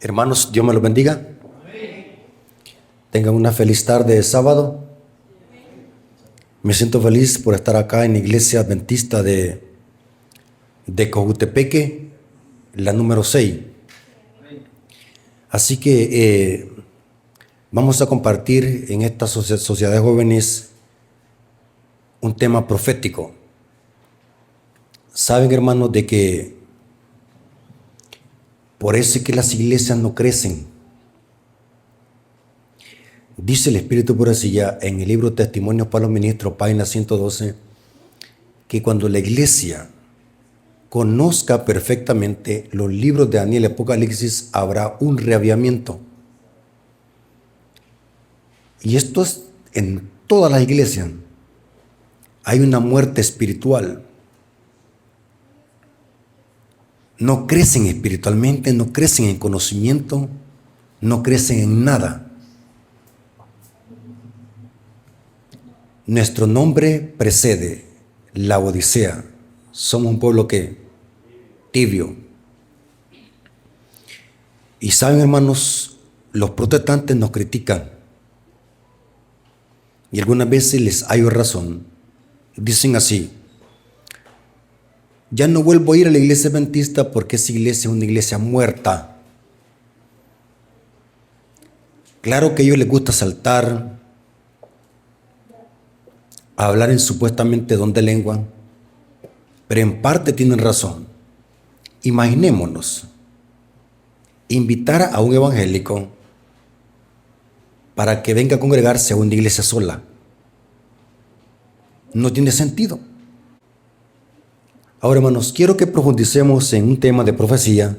Hermanos, Dios me los bendiga. Tengan una feliz tarde de sábado. Me siento feliz por estar acá en la iglesia adventista de Cojutepeque, la número 6. Así que vamos a compartir en esta sociedad de jóvenes un tema profético. Saben, hermanos, de que por eso es que las iglesias no crecen. Dice el Espíritu por así ya en el libro Testimonios para los Ministros, página 112, que cuando la iglesia conozca perfectamente los libros de Daniel y Apocalipsis, habrá un reavivamiento. Y esto es en todas las iglesias. Hay una muerte espiritual. No crecen espiritualmente, no crecen en conocimiento, no crecen en nada. Nuestro nombre precede la Odisea. Somos un pueblo que tibio. Y saben, hermanos, los protestantes nos critican. Y algunas veces les hay razón. Dicen así: ya no vuelvo a ir a la iglesia adventista porque esa iglesia es una iglesia muerta. Claro que a ellos les gusta saltar, a hablar en supuestamente don de lengua, pero en parte tienen razón. Imaginémonos invitar a un evangélico para que venga a congregarse a una iglesia sola. No tiene sentido. Ahora, hermanos, quiero que profundicemos en un tema de profecía.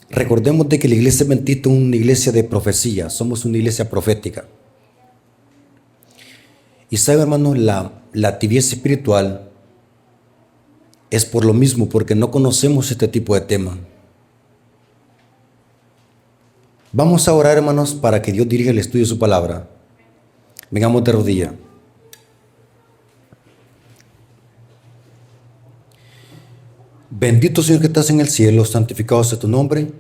Recordemos de que la iglesia adventista es una iglesia de profecía, somos una iglesia profética. Y saben, hermanos, la tibieza espiritual es por lo mismo, porque no conocemos este tipo de tema. Vamos a orar, hermanos, para que Dios dirija el estudio de su palabra. Vengamos de rodillas. Bendito Señor que estás en el cielo, santificado sea tu nombre.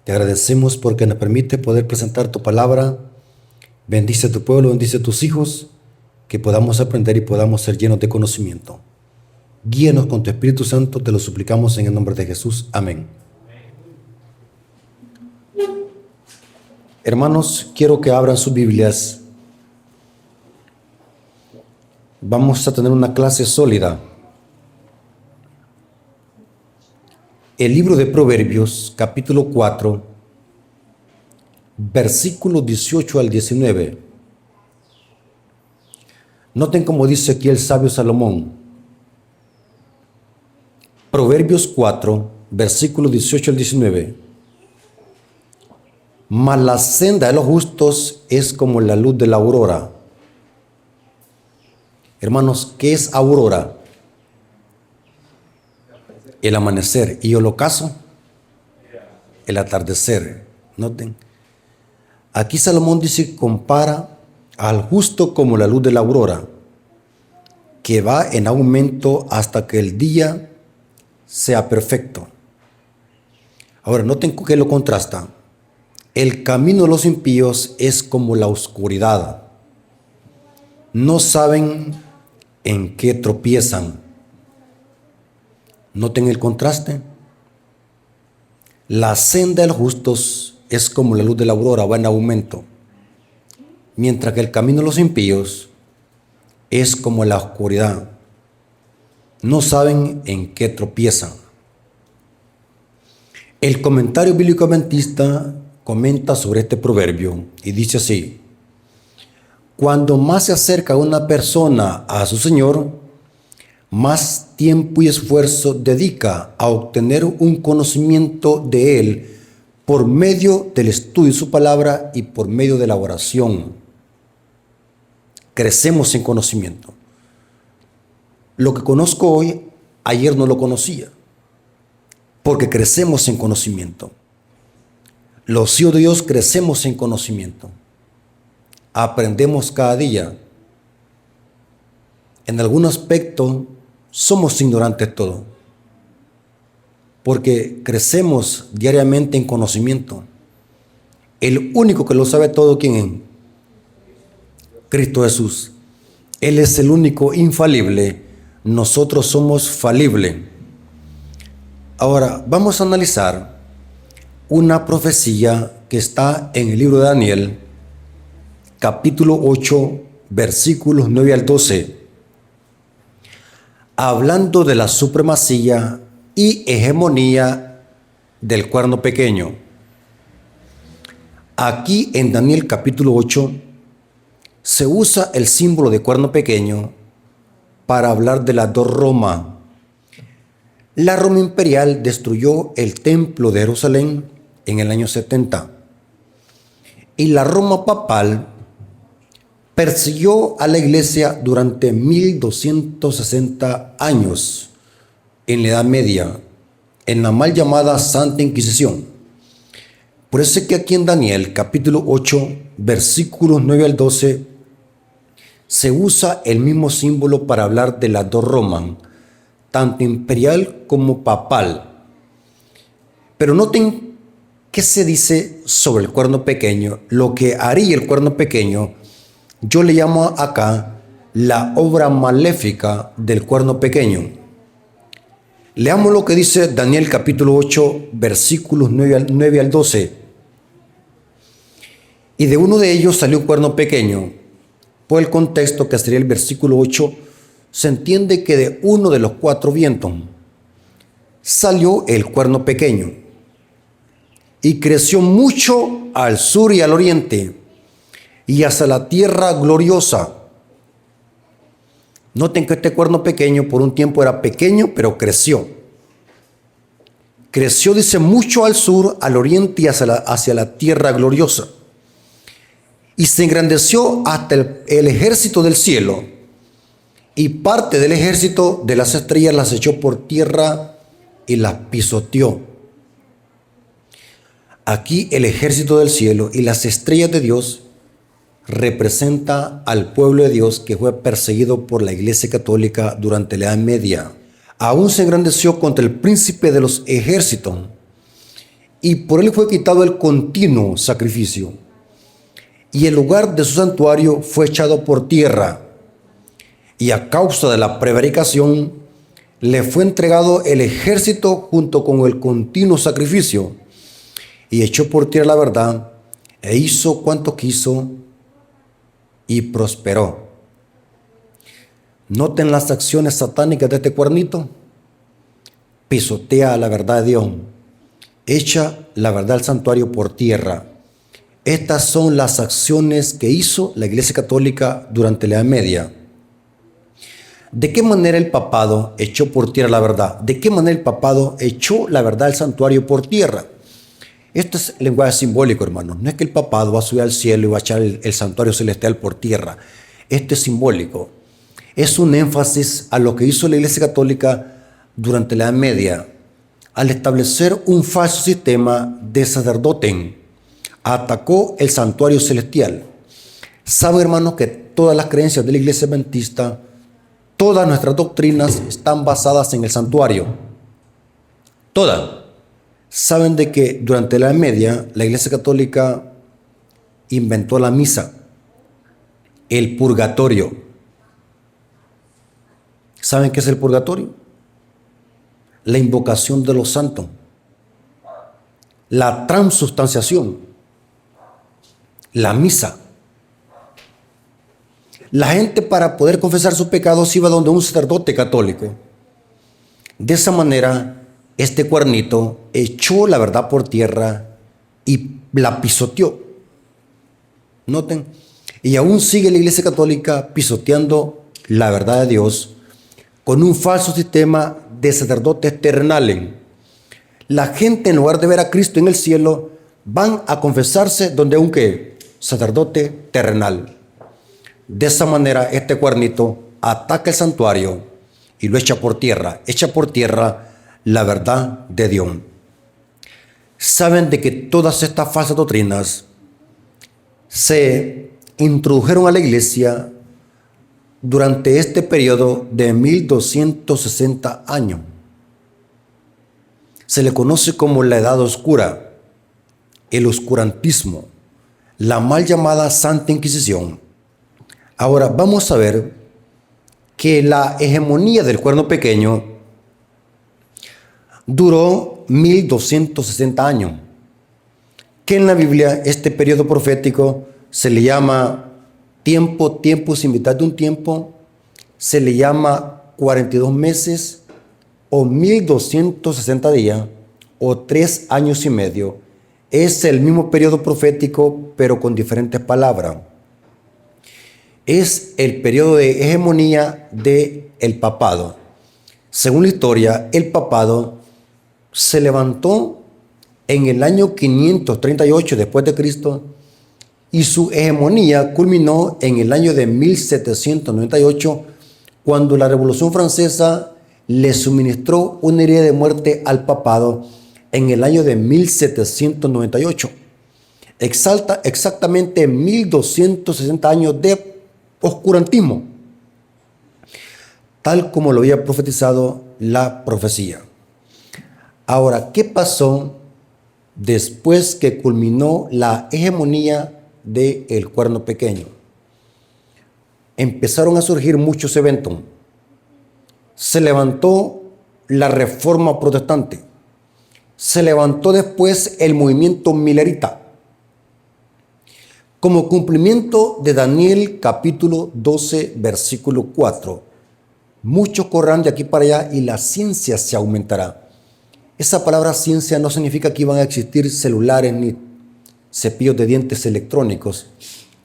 Te agradecemos porque nos permite poder presentar tu palabra. Bendice a tu pueblo, bendice a tus hijos, que podamos aprender y podamos ser llenos de conocimiento. Guíanos con tu Espíritu Santo, te lo suplicamos en el nombre de Jesús. Amén. Hermanos, quiero que abran sus Biblias. Vamos a tener una clase sólida. El libro de Proverbios, capítulo 4, versículos 18 al 19. Noten cómo dice aquí el sabio Salomón. Proverbios 4, versículos 18 al 19. Mas la senda de los justos es como la luz de la aurora. Hermanos, ¿qué es aurora? El amanecer. ¿Y el ocaso? El atardecer. Noten. Aquí Salomón dice que compara al justo como la luz de la aurora, que va en aumento hasta que el día sea perfecto. Ahora, noten que lo contrasta. El camino de los impíos es como la oscuridad. No saben en qué tropiezan. Noten el contraste. La senda de los justos es como la luz de la aurora, va en aumento, mientras que el camino de los impíos es como la oscuridad. No saben en qué tropiezan. El comentario bíblico adventista comenta sobre este proverbio y dice así: cuando más se acerca una persona a su Señor, más tiempo y esfuerzo dedica a obtener un conocimiento de Él por medio del estudio de su palabra y por medio de la oración. Crecemos en conocimiento. Lo que conozco hoy, ayer no lo conocía, porque crecemos en conocimiento. Los hijos de Dios crecemos en conocimiento. Aprendemos cada día. En algún aspecto somos ignorantes todos, porque crecemos diariamente en conocimiento. El único que lo sabe todo, ¿quién es? Cristo Jesús. Él es el único infalible. Nosotros somos falibles. Ahora, vamos a analizar una profecía que está en el libro de Daniel, capítulo 8, versículos 9 al 12, hablando de la supremacía y hegemonía del cuerno pequeño. Aquí en Daniel capítulo 8 se usa el símbolo de cuerno pequeño para hablar de las dos Romas. La Roma imperial destruyó el templo de Jerusalén en el año 70 y la Roma papal persiguió a la iglesia durante 1260 años en la Edad Media, en la mal llamada Santa Inquisición. Por eso es que aquí en Daniel capítulo 8, versículos 9 al 12, se usa el mismo símbolo para hablar de las dos Romas, tanto imperial como papal. Pero noten qué se dice sobre el cuerno pequeño. Lo que haría el cuerno pequeño, yo le llamo acá la obra maléfica del cuerno pequeño. Leamos lo que dice Daniel capítulo 8, versículos 9 al 12. Y de uno de ellos salió un cuerno pequeño. Por el contexto que sería el versículo 8, se entiende que de uno de los cuatro vientos salió el cuerno pequeño y creció mucho al sur y al oriente y hacia la tierra gloriosa. Noten que este cuerno pequeño por un tiempo era pequeño, pero creció. Creció, dice, mucho al sur, al oriente y hacia la tierra gloriosa. Y se engrandeció hasta el ejército del cielo, y parte del ejército de las estrellas las echó por tierra y las pisoteó. Aquí el ejército del cielo y las estrellas de Dios representa al pueblo de Dios que fue perseguido por la Iglesia Católica durante la Edad Media. Aún se engrandeció contra el príncipe de los ejércitos, y por él fue quitado el continuo sacrificio, y el lugar de su santuario fue echado por tierra, y a causa de la prevaricación le fue entregado el ejército junto con el continuo sacrificio, y echó por tierra la verdad, e hizo cuanto quiso, y prosperó. Noten las acciones satánicas de este cuernito. Pisotea la verdad de Dios, echa la verdad del santuario por tierra. Estas son las acciones que hizo la Iglesia Católica durante la Edad Media. ¿De qué manera el papado echó por tierra la verdad? ¿De qué manera el papado echó la verdad del santuario por tierra? Esto es lenguaje simbólico, hermanos. No es que el papado va a subir al cielo y va a echar el santuario celestial por tierra. Esto es simbólico. Es un énfasis a lo que hizo la Iglesia Católica durante la Edad Media, al establecer un falso sistema de sacerdote. Atacó el santuario celestial. Sabe, hermanos, que todas las creencias de la Iglesia Adventista, todas nuestras doctrinas están basadas en el santuario. Todas. Saben de que durante la Edad Media la Iglesia Católica inventó la misa, el purgatorio. ¿Saben qué es el purgatorio? La invocación de los santos, la transubstanciación, la misa. La gente, para poder confesar sus pecados, iba donde un sacerdote católico. De esa manera, este cuernito echó la verdad por tierra y la pisoteó. Noten, y aún sigue la Iglesia Católica pisoteando la verdad de Dios con un falso sistema de sacerdotes terrenales. La gente, en lugar de ver a Cristo en el cielo, van a confesarse donde un sacerdote terrenal. De esa manera, este cuernito ataca el santuario y lo echa por tierra la verdad de Dios. Saben de que todas estas falsas doctrinas se introdujeron a la iglesia durante este periodo de 1260 años. Se le conoce como la Edad Oscura, el oscurantismo, la mal llamada Santa Inquisición. Ahora vamos a ver que la hegemonía del Cuerno Pequeño duró 1260 años, que en la Biblia este periodo profético se le llama tiempo sin mitad de un tiempo, se le llama 42 meses o 1260 días o 3 años y medio. Es el mismo periodo profético pero con diferentes palabras. Es el periodo de hegemonía del papado. Según la historia, el papado se levantó en el año 538 después de Cristo y su hegemonía culminó en el año de 1798, cuando la Revolución Francesa le suministró una herida de muerte al papado en el año de 1798. Exactamente 1260 años de oscurantismo, tal como lo había profetizado la profecía. Ahora, ¿qué pasó después que culminó la hegemonía del Cuerno Pequeño? Empezaron a surgir muchos eventos. Se levantó la Reforma Protestante. Se levantó después el movimiento milerita. Como cumplimiento de Daniel capítulo 12, versículo 4. Muchos correrán de aquí para allá y la ciencia se aumentará. Esa palabra ciencia no significa que iban a existir celulares ni cepillos de dientes electrónicos,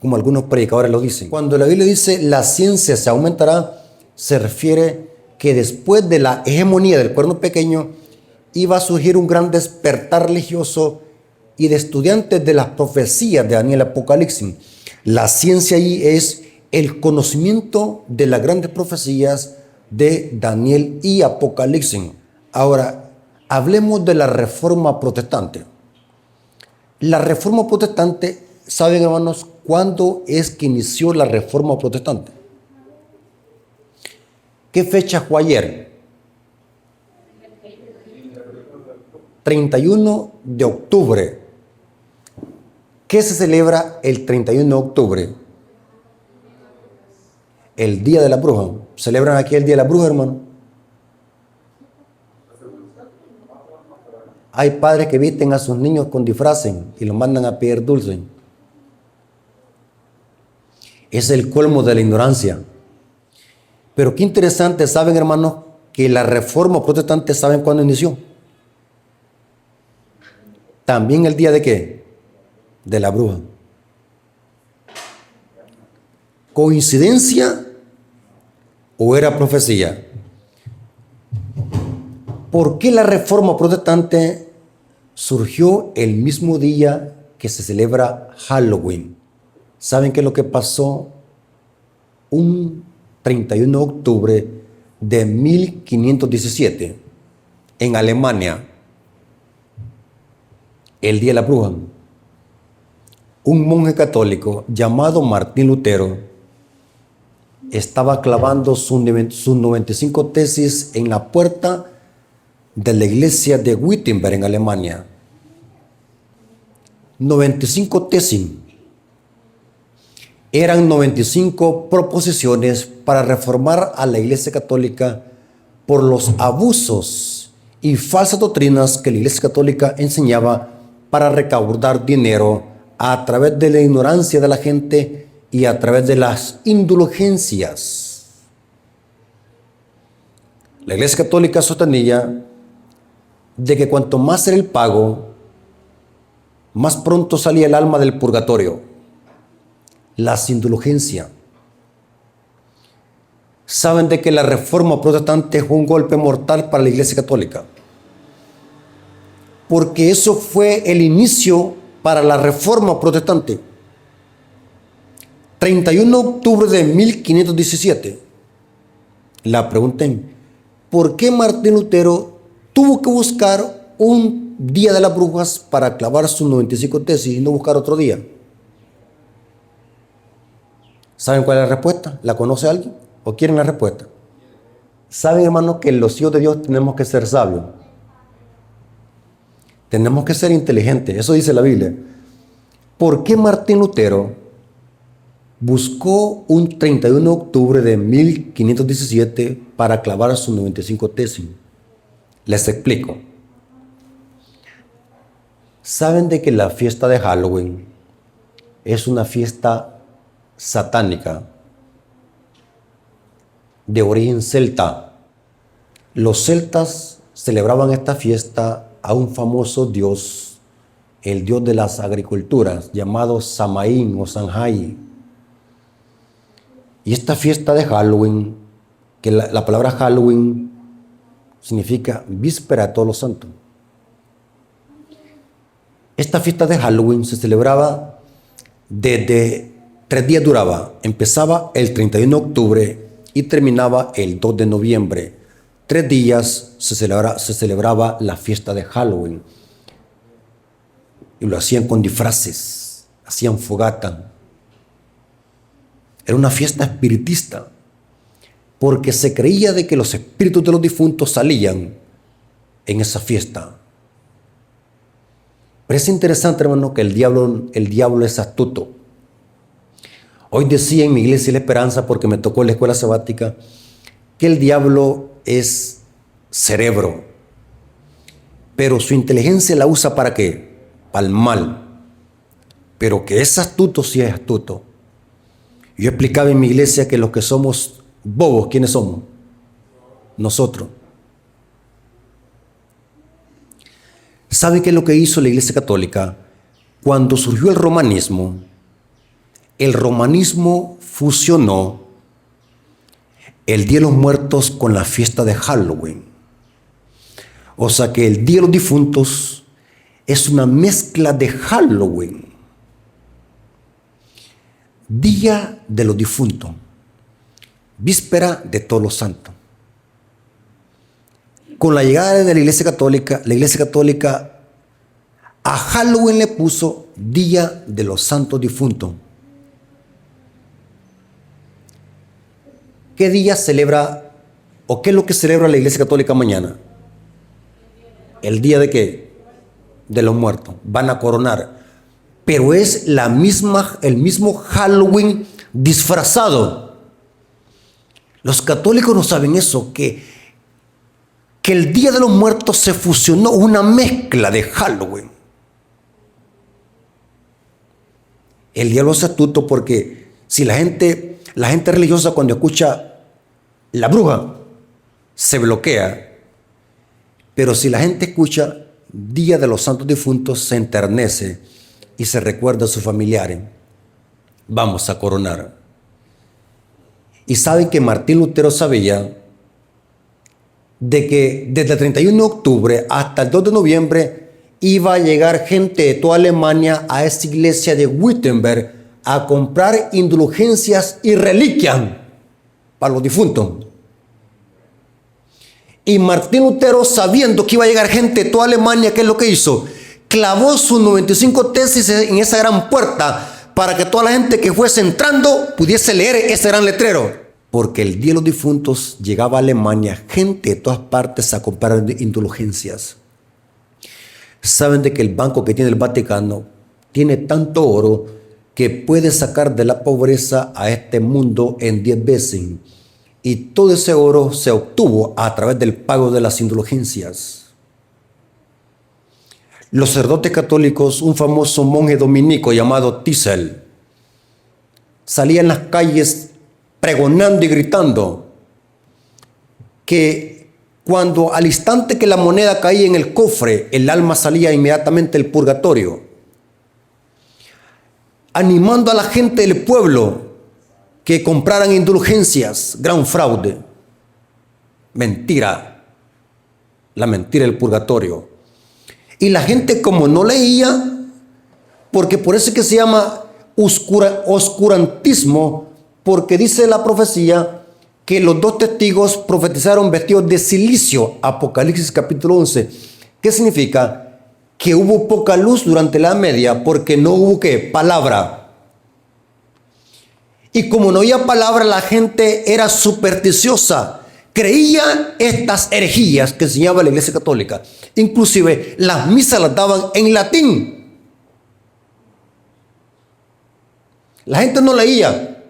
como algunos predicadores lo dicen. Cuando la Biblia dice la ciencia se aumentará, se refiere que después de la hegemonía del Cuerno Pequeño iba a surgir un gran despertar religioso y de estudiantes de las profecías de Daniel Apocalipsis. La ciencia ahí es el conocimiento de las grandes profecías de Daniel y Apocalipsis. Ahora, hablemos de la Reforma Protestante. La Reforma Protestante, ¿saben, hermanos, cuándo es que inició la Reforma Protestante? ¿Qué fecha fue ayer? 31 de octubre. ¿Qué se celebra el 31 de octubre? El Día de la Bruja. ¿Celebran aquí el Día de la Bruja, hermano? Hay padres que visten a sus niños con disfraces y los mandan a pedir dulce. Es el colmo de la ignorancia. Pero qué interesante, ¿saben, hermanos, que la Reforma Protestante, ¿saben cuándo inició? También el día de ¿qué? De la bruja. ¿Coincidencia o era profecía? ¿Por qué la Reforma Protestante surgió el mismo día que se celebra Halloween? ¿Saben qué es lo que pasó un 31 de octubre de 1517 en Alemania? El Día de la Bruja. Un monje católico llamado Martín Lutero estaba clavando sus 95 tesis en la puerta de la iglesia de Wittenberg en Alemania. 95 tesis. Eran 95 proposiciones para reformar a la iglesia católica por los abusos y falsas doctrinas que la iglesia católica enseñaba para recaudar dinero a través de la ignorancia de la gente y a través de las indulgencias. La iglesia católica sostenía de que cuanto más era el pago, más pronto salía el alma del purgatorio. Las indulgencias. Saben de que la Reforma Protestante fue un golpe mortal para la iglesia católica, porque eso fue el inicio para la Reforma Protestante. 31 de octubre de 1517. La pregunta es, ¿por qué Martín Lutero tuvo que buscar un día de las brujas para clavar sus 95 tesis y no buscar otro día? ¿Saben cuál es la respuesta? ¿La conoce alguien? ¿O quieren la respuesta? ¿Saben, hermanos, que los hijos de Dios tenemos que ser sabios? Tenemos que ser inteligentes, eso dice la Biblia. ¿Por qué Martín Lutero buscó un 31 de octubre de 1517 para clavar sus 95 tesis? Les explico. ¿Saben de que la fiesta de Halloween es una fiesta satánica de origen celta? Los celtas celebraban esta fiesta a un famoso dios, el dios de las agriculturas, llamado Samaín o Sanjay. Y esta fiesta de Halloween, que la palabra Halloween significa víspera de todos los santos. Esta fiesta de Halloween se celebraba desde 3 días duraba. Empezaba el 31 de octubre y terminaba el 2 de noviembre. 3 días se celebraba la fiesta de Halloween. Y lo hacían con disfraces, hacían fogata. Era una fiesta espiritista, porque se creía de que los espíritus de los difuntos salían en esa fiesta. Pero es interesante, hermano, que el diablo es astuto. Hoy decía en mi iglesia La Esperanza, porque me tocó en la escuela sabática, que el diablo es cerebro, pero su inteligencia la usa ¿para qué? Para el mal. Pero que es astuto, sí es astuto. Yo explicaba en mi iglesia que los que somos bobos, ¿quiénes somos? Nosotros. ¿Sabe qué es lo que hizo la Iglesia Católica? Cuando surgió el romanismo fusionó el Día de los Muertos con la fiesta de Halloween. O sea que el Día de los Difuntos es una mezcla de Halloween. Día de los Difuntos, víspera de Todos los Santos. Con la llegada de la Iglesia Católica a Halloween le puso Día de los Santos Difuntos. ¿Qué día celebra o qué es lo que celebra la Iglesia Católica mañana? ¿El día de qué? De los muertos. Van a coronar. Pero es el mismo Halloween disfrazado. Los católicos no saben eso, que el Día de los Muertos se fusionó, una mezcla de Halloween. El diablo es astuto porque si la gente religiosa cuando escucha la bruja se bloquea, pero si la gente escucha Día de los Santos Difuntos se enternece y se recuerda a sus familiares. Vamos a coronar. Y saben que Martín Lutero sabía de que desde el 31 de octubre hasta el 2 de noviembre iba a llegar gente de toda Alemania a esa iglesia de Wittenberg a comprar indulgencias y reliquias para los difuntos. Y Martín Lutero, sabiendo que iba a llegar gente de toda Alemania, ¿qué es lo que hizo? Clavó sus 95 tesis en esa gran puerta para que toda la gente que fuese entrando pudiese leer ese gran letrero. Porque el Día de los Difuntos llegaba a Alemania, gente de todas partes a comprar indulgencias. Saben de que el banco que tiene el Vaticano tiene tanto oro que puede sacar de la pobreza a este mundo en 10 veces. Y todo ese oro se obtuvo a través del pago de las indulgencias. Los sacerdotes católicos, un famoso monje dominico llamado Tisel, salía en las calles pregonando y gritando que cuando al instante que la moneda caía en el cofre, el alma salía inmediatamente del purgatorio, animando a la gente del pueblo que compraran indulgencias. Gran fraude, mentira, la mentira del purgatorio. Y la gente como no leía, porque por eso es que se llama oscurantismo, porque dice la profecía que los 2 testigos profetizaron vestidos de silicio, Apocalipsis capítulo 11. ¿Qué significa? Que hubo poca luz durante la Edad Media porque no hubo ¿qué? Palabra. Y como no había palabra, la gente era supersticiosa, creía estas herejías que enseñaba la Iglesia Católica. Inclusive las misas las daban en latín. La gente no leía.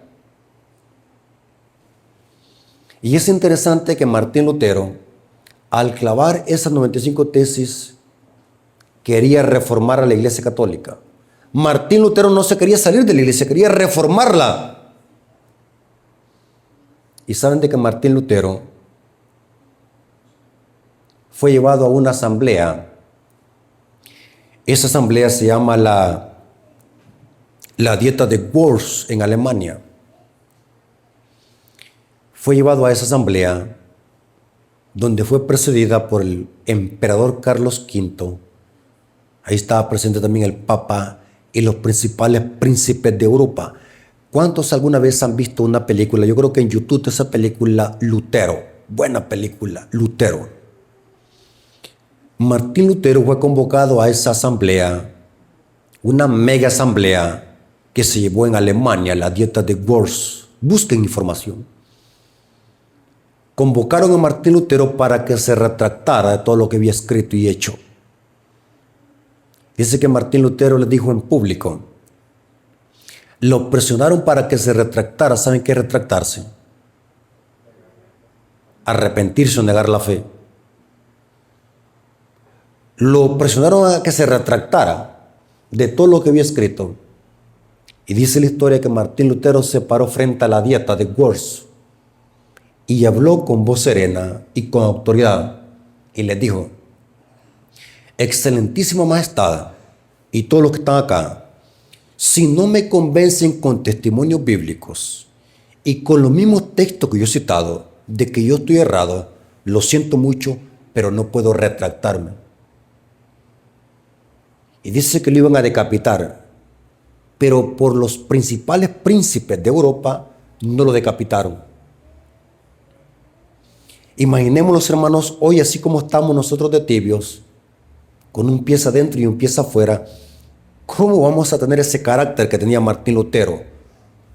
Y es interesante que Martín Lutero, al clavar esas 95 tesis, quería reformar a la Iglesia Católica. Martín Lutero no se quería salir de la Iglesia, quería reformarla. Y saben de que Martín Lutero fue llevado a una asamblea. Esa asamblea se llama la Dieta de Worms en Alemania. Fue llevado a esa asamblea donde fue precedida por el emperador Carlos V. Ahí estaba presente también el Papa y los principales príncipes de Europa. ¿Cuántos alguna vez han visto una película? Yo creo que en YouTube esa película Lutero. Buena película, Lutero. Martín Lutero fue convocado a esa asamblea, una mega asamblea que se llevó en Alemania, la Dieta de Worms. Busquen información. Convocaron a Martín Lutero para que se retractara de todo lo que había escrito y hecho. Dice que Martín Lutero les dijo en público, lo presionaron para que se retractara. ¿Saben qué es retractarse? Arrepentirse o negar la fe. Lo presionaron a que se retractara de todo lo que había escrito. Y dice la historia que Martín Lutero se paró frente a la Dieta de Worms y habló con voz serena y con autoridad y les dijo, excelentísima majestad y todos los que están acá, si no me convencen con testimonios bíblicos y con los mismos textos que yo he citado de que yo estoy errado, lo siento mucho, pero no puedo retractarme. Y dice que lo iban a decapitar, pero por los principales príncipes de Europa no lo decapitaron. Imaginémonos, hermanos, hoy así como estamos nosotros de tibios, con un pie adentro y un pie afuera, ¿cómo vamos a tener ese carácter que tenía Martín Lutero?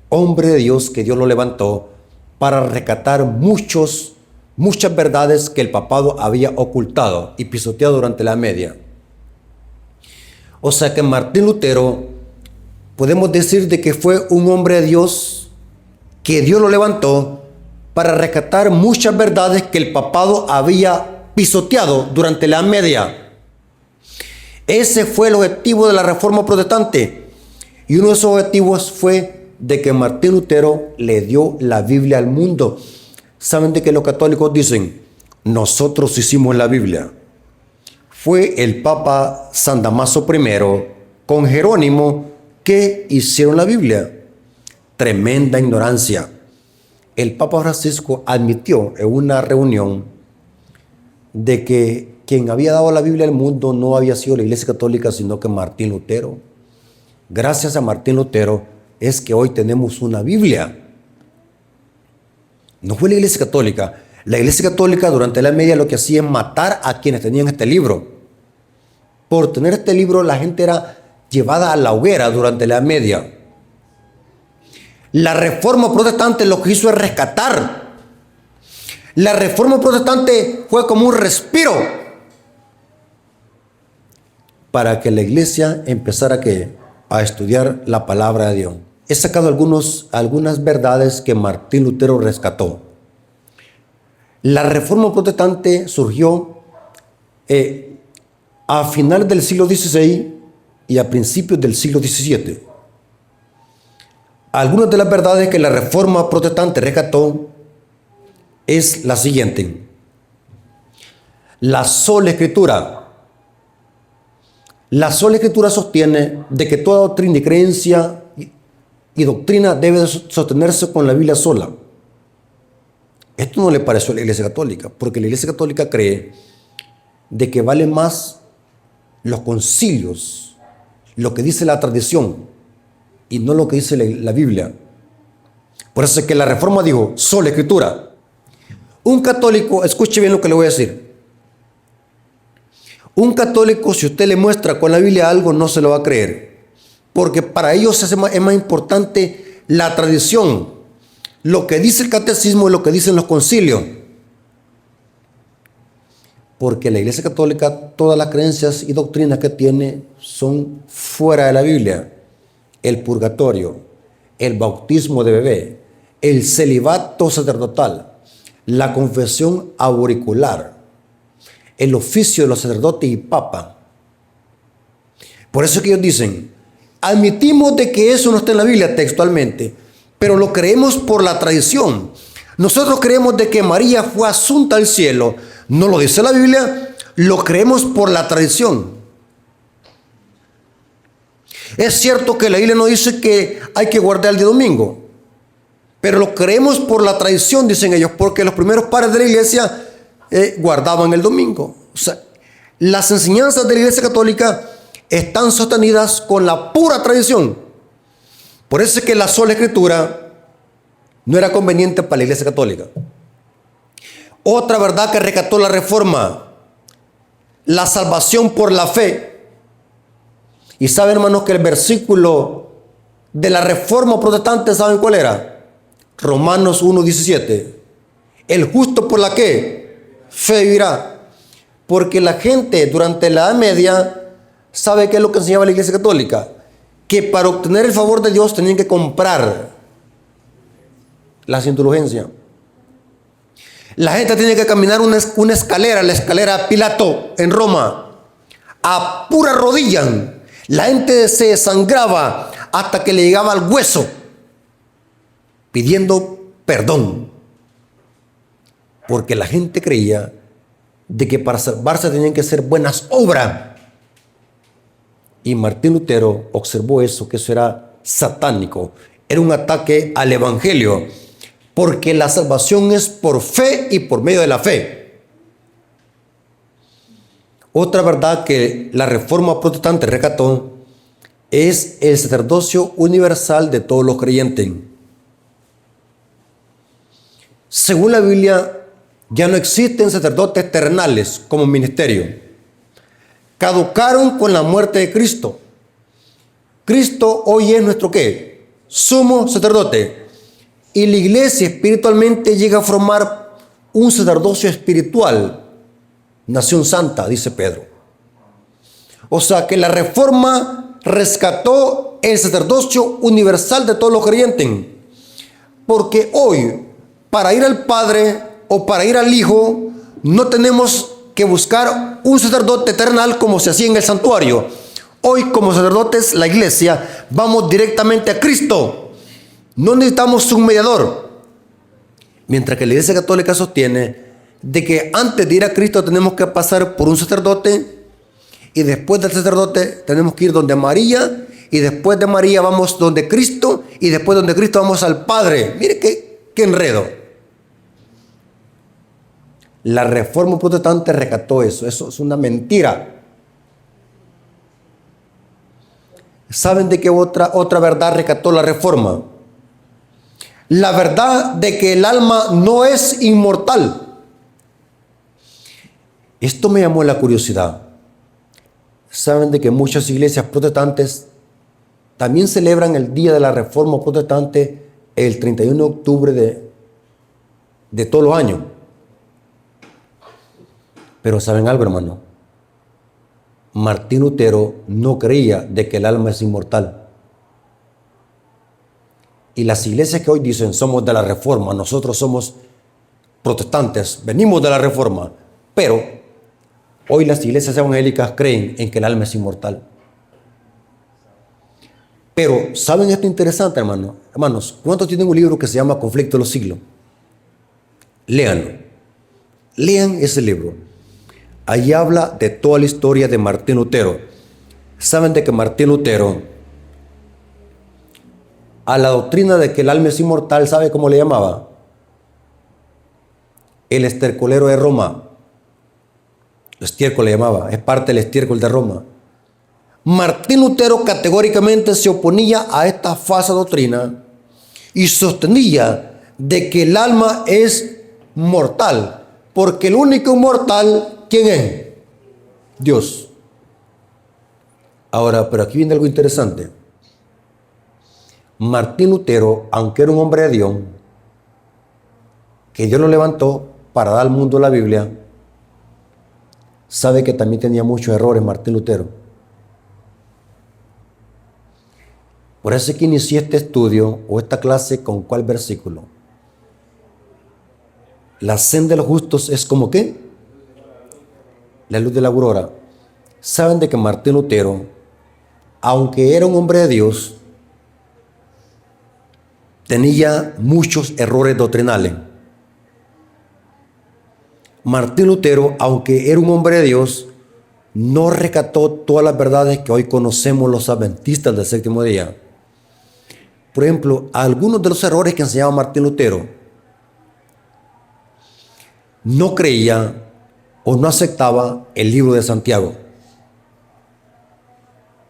Hombre de Dios que Dios lo levantó para rescatar muchas verdades que el papado había ocultado y pisoteado durante la Edad Media. O sea que Martín Lutero, podemos decir de que fue un hombre de Dios que Dios lo levantó para rescatar muchas verdades que el papado había pisoteado durante la Edad Media. Ese fue el objetivo de la Reforma Protestante. Y uno de esos objetivos fue de que Martín Lutero le dio la Biblia al mundo. ¿Saben de que los católicos dicen? Nosotros hicimos la Biblia. Fue el Papa San Damaso I con Jerónimo que hicieron la Biblia. Tremenda ignorancia. El Papa Francisco admitió en una reunión de que quien había dado la Biblia al mundo no había sido la Iglesia Católica, sino que Martín Lutero. Gracias a Martín Lutero es que hoy tenemos una Biblia. No fue la Iglesia Católica. La Iglesia Católica durante la Edad Media lo que hacía es matar a quienes tenían este libro. Por tener este libro la gente era llevada a la hoguera durante la Edad Media. La Reforma Protestante lo que hizo es rescatar. La Reforma Protestante fue como un respiro para que la iglesia empezara a estudiar la palabra de Dios. He sacado algunas verdades que Martín Lutero rescató. La Reforma Protestante surgió a finales del siglo XVI y a principios del siglo XVII. Algunas de las verdades que la Reforma Protestante rescató es la siguiente. La sola Escritura. La sola Escritura sostiene de que toda doctrina y creencia y doctrina debe sostenerse con la Biblia sola. Esto no le pareció a la Iglesia Católica, porque la Iglesia Católica cree de que vale más los concilios, lo que dice la tradición, y no lo que dice la Biblia. Por eso es que la Reforma dijo, sola Escritura. Un católico, escuche bien lo que le voy a decir. Un católico, si usted le muestra con la Biblia algo, no se lo va a creer. Porque para ellos es más importante la tradición, lo que dice el catecismo y lo que dicen los concilios. Porque la Iglesia Católica, todas las creencias y doctrinas que tiene son fuera de la Biblia. El purgatorio, el bautismo de bebé, el celibato sacerdotal, la confesión auricular, el oficio de los sacerdotes y papa. Por eso es que ellos dicen, admitimos de que eso no está en la Biblia textualmente, pero lo creemos por la tradición. Nosotros creemos de que María fue asunta al cielo. No lo dice la Biblia, lo creemos por la tradición. Es cierto que la Biblia no dice que hay que guardar el día domingo, pero lo creemos por la tradición, dicen ellos, porque los primeros padres de la iglesia guardaban el domingo. O sea, las enseñanzas de la Iglesia Católica están sostenidas con la pura tradición. Por eso es que la sola escritura no era conveniente para la Iglesia Católica. Otra verdad que rescató la Reforma, la salvación por la fe. Y saben, hermanos, que el versículo de la Reforma protestante, ¿saben cuál era? Romanos 1:17. El justo por la ¿qué? Fe vivirá. Porque la gente durante la Edad Media, ¿sabe qué es lo que enseñaba la Iglesia Católica? Que para obtener el favor de Dios tenían que comprar las indulgencias. La gente tiene que caminar una escalera, la escalera Pilato en Roma, a pura rodilla. La gente se desangraba hasta que le llegaba al hueso, pidiendo perdón. Porque la gente creía de que para salvarse tenían que hacer buenas obras. Y Martín Lutero observó eso, que eso era satánico. Era un ataque al evangelio. Porque la salvación es por fe y por medio de la fe. Otra verdad que la Reforma protestante rescató es el sacerdocio universal de todos los creyentes. Según la Biblia, ya no existen sacerdotes terrenales como ministerio. Caducaron con la muerte de Cristo. Cristo hoy es nuestro ¿qué? Sumo sacerdote. Y la iglesia espiritualmente llega a formar un sacerdocio espiritual, nación santa, dice Pedro. O sea que la Reforma rescató el sacerdocio universal de todos los creyentes. Porque hoy, para ir al Padre o para ir al Hijo, no tenemos que buscar un sacerdote terrenal como se hacía en el santuario. Hoy, como sacerdotes, la iglesia, vamos directamente a Cristo. No necesitamos un mediador. Mientras que la Iglesia Católica sostiene de que antes de ir a Cristo tenemos que pasar por un sacerdote, y después del sacerdote tenemos que ir donde María, y después de María vamos donde Cristo, y después donde Cristo vamos al Padre. Mire qué enredo. La Reforma protestante rescató eso. Eso es una mentira. ¿Saben de qué otra verdad rescató la Reforma? La verdad de que el alma no es inmortal. Esto me llamó la curiosidad. Saben de que muchas iglesias protestantes también celebran el día de la Reforma protestante el 31 de octubre de todos los años. Pero ¿saben algo, hermano? Martín Lutero no creía de que el alma es inmortal. Y las iglesias que hoy dicen somos de la Reforma, nosotros somos protestantes, venimos de la Reforma, pero hoy las iglesias evangélicas creen en que el alma es inmortal. Pero, ¿saben esto interesante, hermano? Hermanos, ¿cuántos tienen un libro que se llama Conflicto de los Siglos? Léanlo. Lean ese libro. Ahí habla de toda la historia de Martín Lutero. ¿Saben de que Martín Lutero, a la doctrina de que el alma es inmortal, ¿sabe cómo le llamaba? El estercolero de Roma. Estiércol le llamaba, es parte del estiércol de Roma. Martín Lutero categóricamente se oponía a esta falsa doctrina y sostenía de que el alma es mortal, porque el único mortal, ¿quién es? Dios. Ahora, pero aquí viene algo interesante. Martín Lutero, aunque era un hombre de Dios, que Dios lo levantó para dar al mundo la Biblia, sabe que también tenía muchos errores Martín Lutero. Por eso es que inicié este estudio o esta clase con ¿cuál versículo? La senda de los justos es como ¿qué? La luz de la aurora. Saben de que Martín Lutero, aunque era un hombre de Dios, tenía muchos errores doctrinales. Martín Lutero, aunque era un hombre de Dios, no rescató todas las verdades que hoy conocemos los adventistas del séptimo día. Por ejemplo, algunos de los errores que enseñaba Martín Lutero, no creía o no aceptaba el libro de Santiago.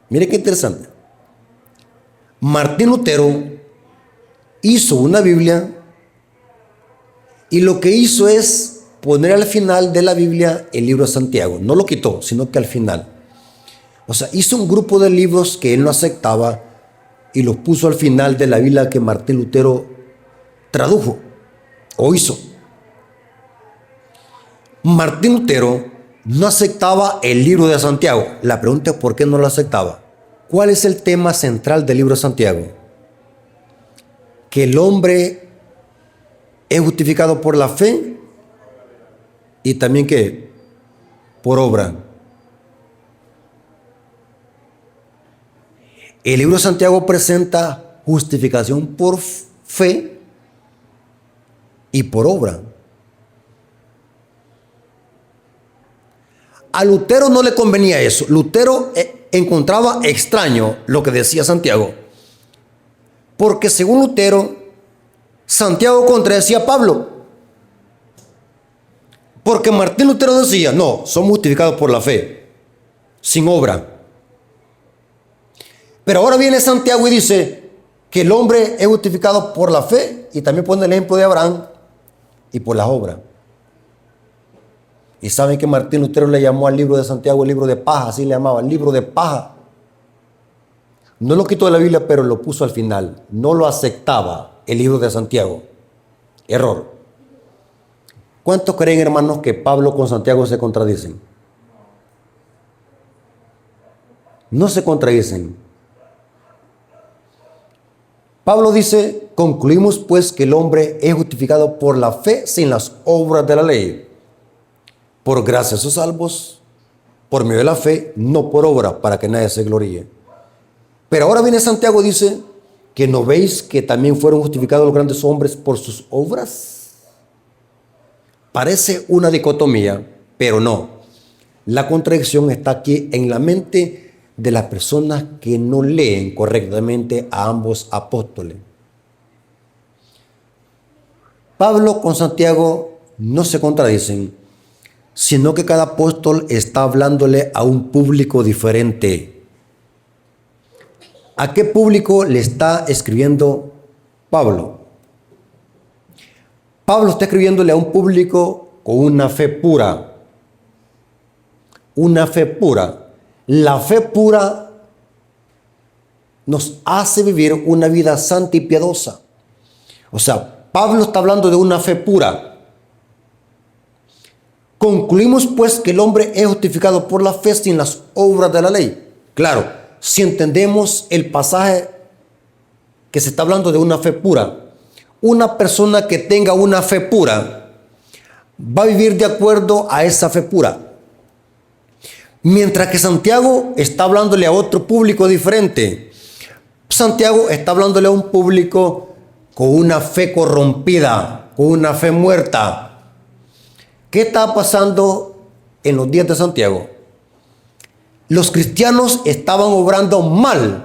Mire qué interesante. Martín Lutero hizo una Biblia y lo que hizo es poner al final de la Biblia el libro de Santiago. No lo quitó, sino que al final. O sea, hizo un grupo de libros que él no aceptaba y los puso al final de la Biblia que Martín Lutero tradujo o hizo. Martín Lutero no aceptaba el libro de Santiago. La pregunta es ¿por qué no lo aceptaba? ¿Cuál es el tema central del libro de Santiago? Que el hombre es justificado por la fe y también que por obra. El libro de Santiago presenta justificación por fe y por obra. A Lutero no le convenía eso. Lutero encontraba extraño lo que decía Santiago. Porque según Lutero, Santiago contradecía a Pablo. Porque Martín Lutero decía, no, somos justificados por la fe, sin obra. Pero ahora viene Santiago y dice que el hombre es justificado por la fe y también pone el ejemplo de Abraham y por las obras. Y saben que Martín Lutero le llamó al libro de Santiago el libro de paja, así le llamaba, el libro de paja. No lo quitó de la Biblia, pero lo puso al final. No lo aceptaba el libro de Santiago. Error. ¿Cuántos creen, hermanos, que Pablo con Santiago se contradicen? No se contradicen. Pablo dice, concluimos pues que el hombre es justificado por la fe sin las obras de la ley. Por gracia sos salvos, por medio de la fe, no por obra, para que nadie se gloríe. Pero ahora viene Santiago y dice que no veis que también fueron justificados los grandes hombres por sus obras. Parece una dicotomía, pero no. La contradicción está aquí en la mente de las personas que no leen correctamente a ambos apóstoles. Pablo con Santiago no se contradicen, sino que cada apóstol está hablándole a un público diferente. ¿A qué público le está escribiendo Pablo? Pablo está escribiéndole a un público con una fe pura. Una fe pura. La fe pura nos hace vivir una vida santa y piadosa. O sea, Pablo está hablando de una fe pura. Concluimos pues que el hombre es justificado por la fe sin las obras de la ley. Claro, si entendemos el pasaje que se está hablando de una fe pura, una persona que tenga una fe pura va a vivir de acuerdo a esa fe pura. Mientras que Santiago está hablándole a otro público diferente. Santiago está hablándole a un público con una fe corrompida, con una fe muerta. ¿Qué está pasando en los días de Santiago? Los cristianos estaban obrando mal.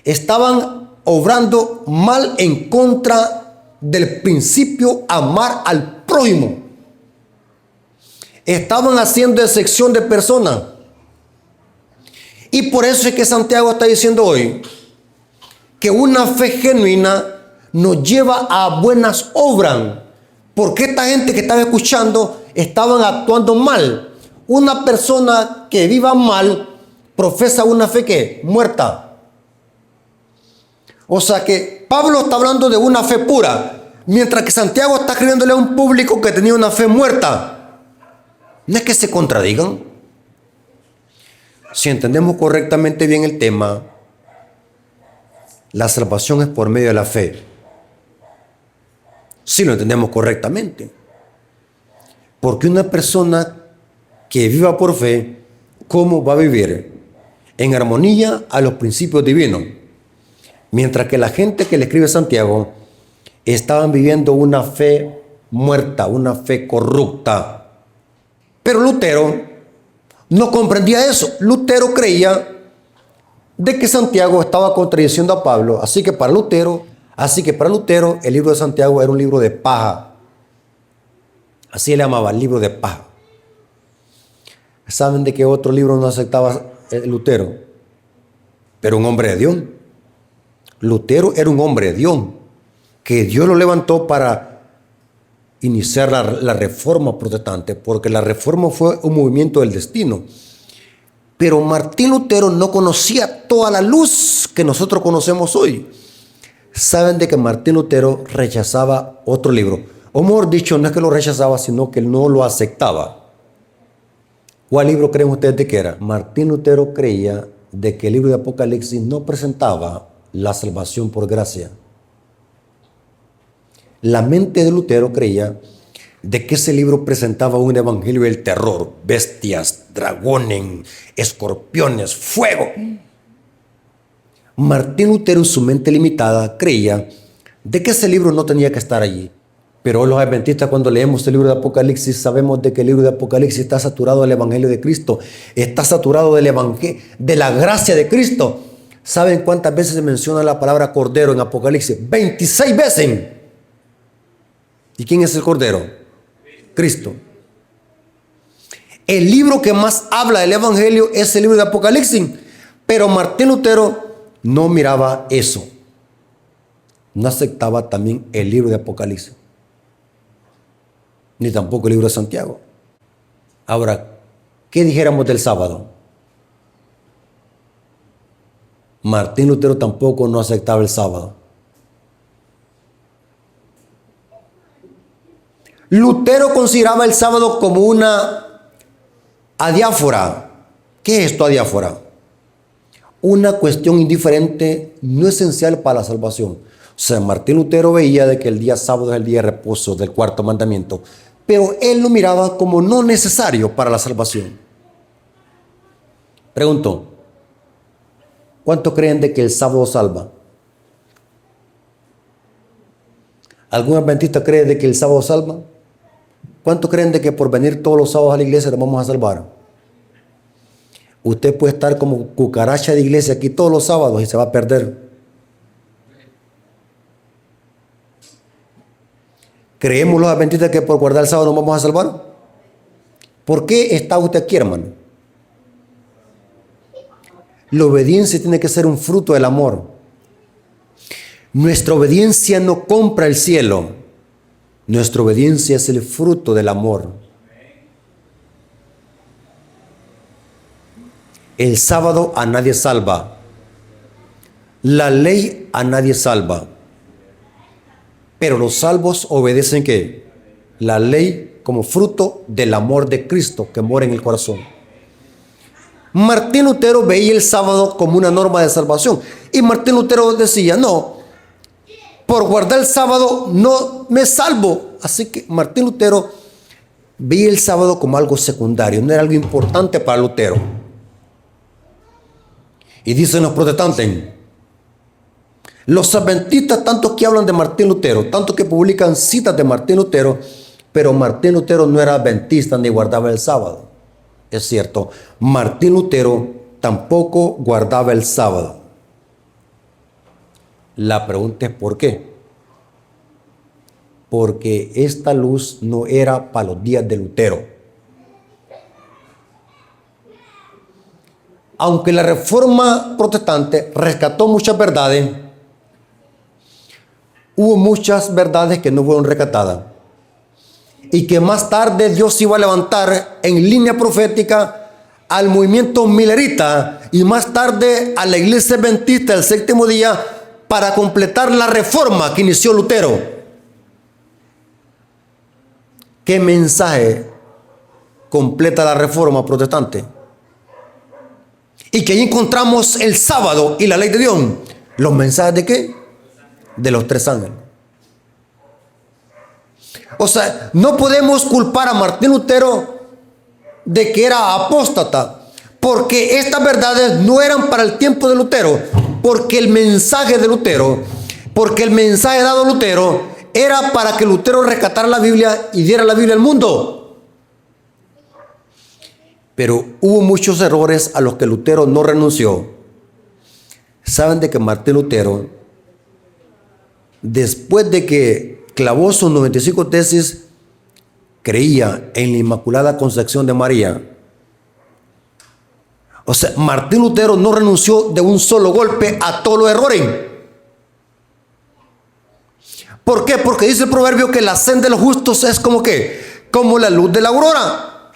Estaban obrando mal en contra del principio amar al prójimo. Estaban haciendo excepción de personas. Y por eso es que Santiago está diciendo hoy que una fe genuina nos lleva a buenas obras. Porque esta gente que estaba escuchando estaban actuando mal. Una persona que viva mal profesa una fe que muerta. O sea que Pablo está hablando de una fe pura, mientras que Santiago está escribiéndole a un público que tenía una fe muerta. No es que se contradigan. Si entendemos correctamente bien el tema, la salvación es por medio de la fe. Si lo entendemos correctamente. Porque una persona que viva por fe, ¿cómo va a vivir? En armonía a los principios divinos. Mientras que la gente que le escribe Santiago estaban viviendo una fe muerta, una fe corrupta. Pero Lutero no comprendía eso. Lutero creía de que Santiago estaba contradiciendo a Pablo. Así que para Lutero el libro de Santiago era un libro de paja. Así le llamaba, el libro de paja. ¿Saben de qué otro libro no aceptaba Lutero? Pero un hombre de Dios. Lutero era un hombre de Dios, que Dios lo levantó para iniciar la reforma protestante, porque la reforma fue un movimiento del destino. Pero Martín Lutero no conocía toda la luz que nosotros conocemos hoy. Saben de que Martín Lutero rechazaba otro libro. O mejor dicho, no es que lo rechazaba, sino que él no lo aceptaba. ¿Cuál libro creen ustedes de que era? Martín Lutero creía de que el libro de Apocalipsis no presentaba la salvación por gracia. La mente de Lutero creía de que ese libro presentaba un evangelio del terror, bestias, dragones, escorpiones, fuego. Martín Lutero, en su mente limitada, creía de que ese libro no tenía que estar allí. Pero los adventistas, cuando leemos el libro de Apocalipsis, sabemos de que el libro de Apocalipsis está saturado del evangelio de Cristo, está saturado del evangelio, de la gracia de Cristo. ¿Saben cuántas veces se menciona la palabra cordero en Apocalipsis? 26 veces. ¿Y quién es el cordero? Cristo. El libro que más habla del evangelio es el libro de Apocalipsis. Pero Martín Lutero no miraba eso. No aceptaba también el libro de Apocalipsis. Ni tampoco el libro de Santiago. Ahora, ¿qué dijéramos del sábado? Martín Lutero tampoco no aceptaba el sábado. Lutero consideraba el sábado como una adiáfora. ¿Qué es esto, adiáfora? Una cuestión indiferente, no esencial para la salvación. O sea, Martín Lutero veía de que el día sábado es el día de reposo del cuarto mandamiento, pero él lo miraba como no necesario para la salvación. Pregunto, ¿cuántos creen de que el sábado salva? ¿Algún adventista cree de que el sábado salva? ¿Cuántos creen de que por venir todos los sábados a la iglesia nos vamos a salvar? Usted puede estar como cucaracha de iglesia aquí todos los sábados y se va a perder. ¿Creemos los adventistas que por guardar el sábado nos vamos a salvar? ¿Por qué está usted aquí, hermano? La obediencia tiene que ser un fruto del amor. Nuestra obediencia no compra el cielo. Nuestra obediencia es el fruto del amor. El sábado a nadie salva. La ley a nadie salva. Pero los salvos obedecen ¿qué? La ley como fruto del amor de Cristo que mora en el corazón. Martín Lutero veía el sábado como una norma de salvación. Y Martín Lutero decía, no, por guardar el sábado no me salvo. Así que Martín Lutero veía el sábado como algo secundario, no era algo importante para Lutero. Y dicen los protestantes, los adventistas, tanto que hablan de Martín Lutero, tanto que publican citas de Martín Lutero, pero Martín Lutero no era adventista ni guardaba el sábado. Es cierto, Martín Lutero tampoco guardaba el sábado. La pregunta es ¿por qué? Porque esta luz no era para los días de Lutero. Aunque la reforma protestante rescató muchas verdades, hubo muchas verdades que no fueron rescatadas y que más tarde Dios iba a levantar en línea profética al movimiento milerita y más tarde a la iglesia adventista del séptimo día para completar la reforma que inició Lutero. ¿Qué mensaje completa la Reforma protestante. Y que ahí encontramos el sábado y la ley de Dios. ¿Los mensajes de qué? De los tres ángeles. O sea, no podemos culpar a Martín Lutero de que era apóstata, porque estas verdades no eran para el tiempo de Lutero, porque el mensaje de Lutero, porque el mensaje dado a Lutero era para que Lutero rescatara la Biblia y diera la Biblia al mundo. Pero hubo muchos errores a los que Lutero no renunció. Saben de que Martín Lutero, después de que clavó sus 95 tesis, creía en la Inmaculada Concepción de María. O sea, Martín Lutero no renunció de un solo golpe a todos los errores. ¿Por qué? Porque dice el proverbio que la senda de los justos es como ¿qué? Como la luz de la aurora.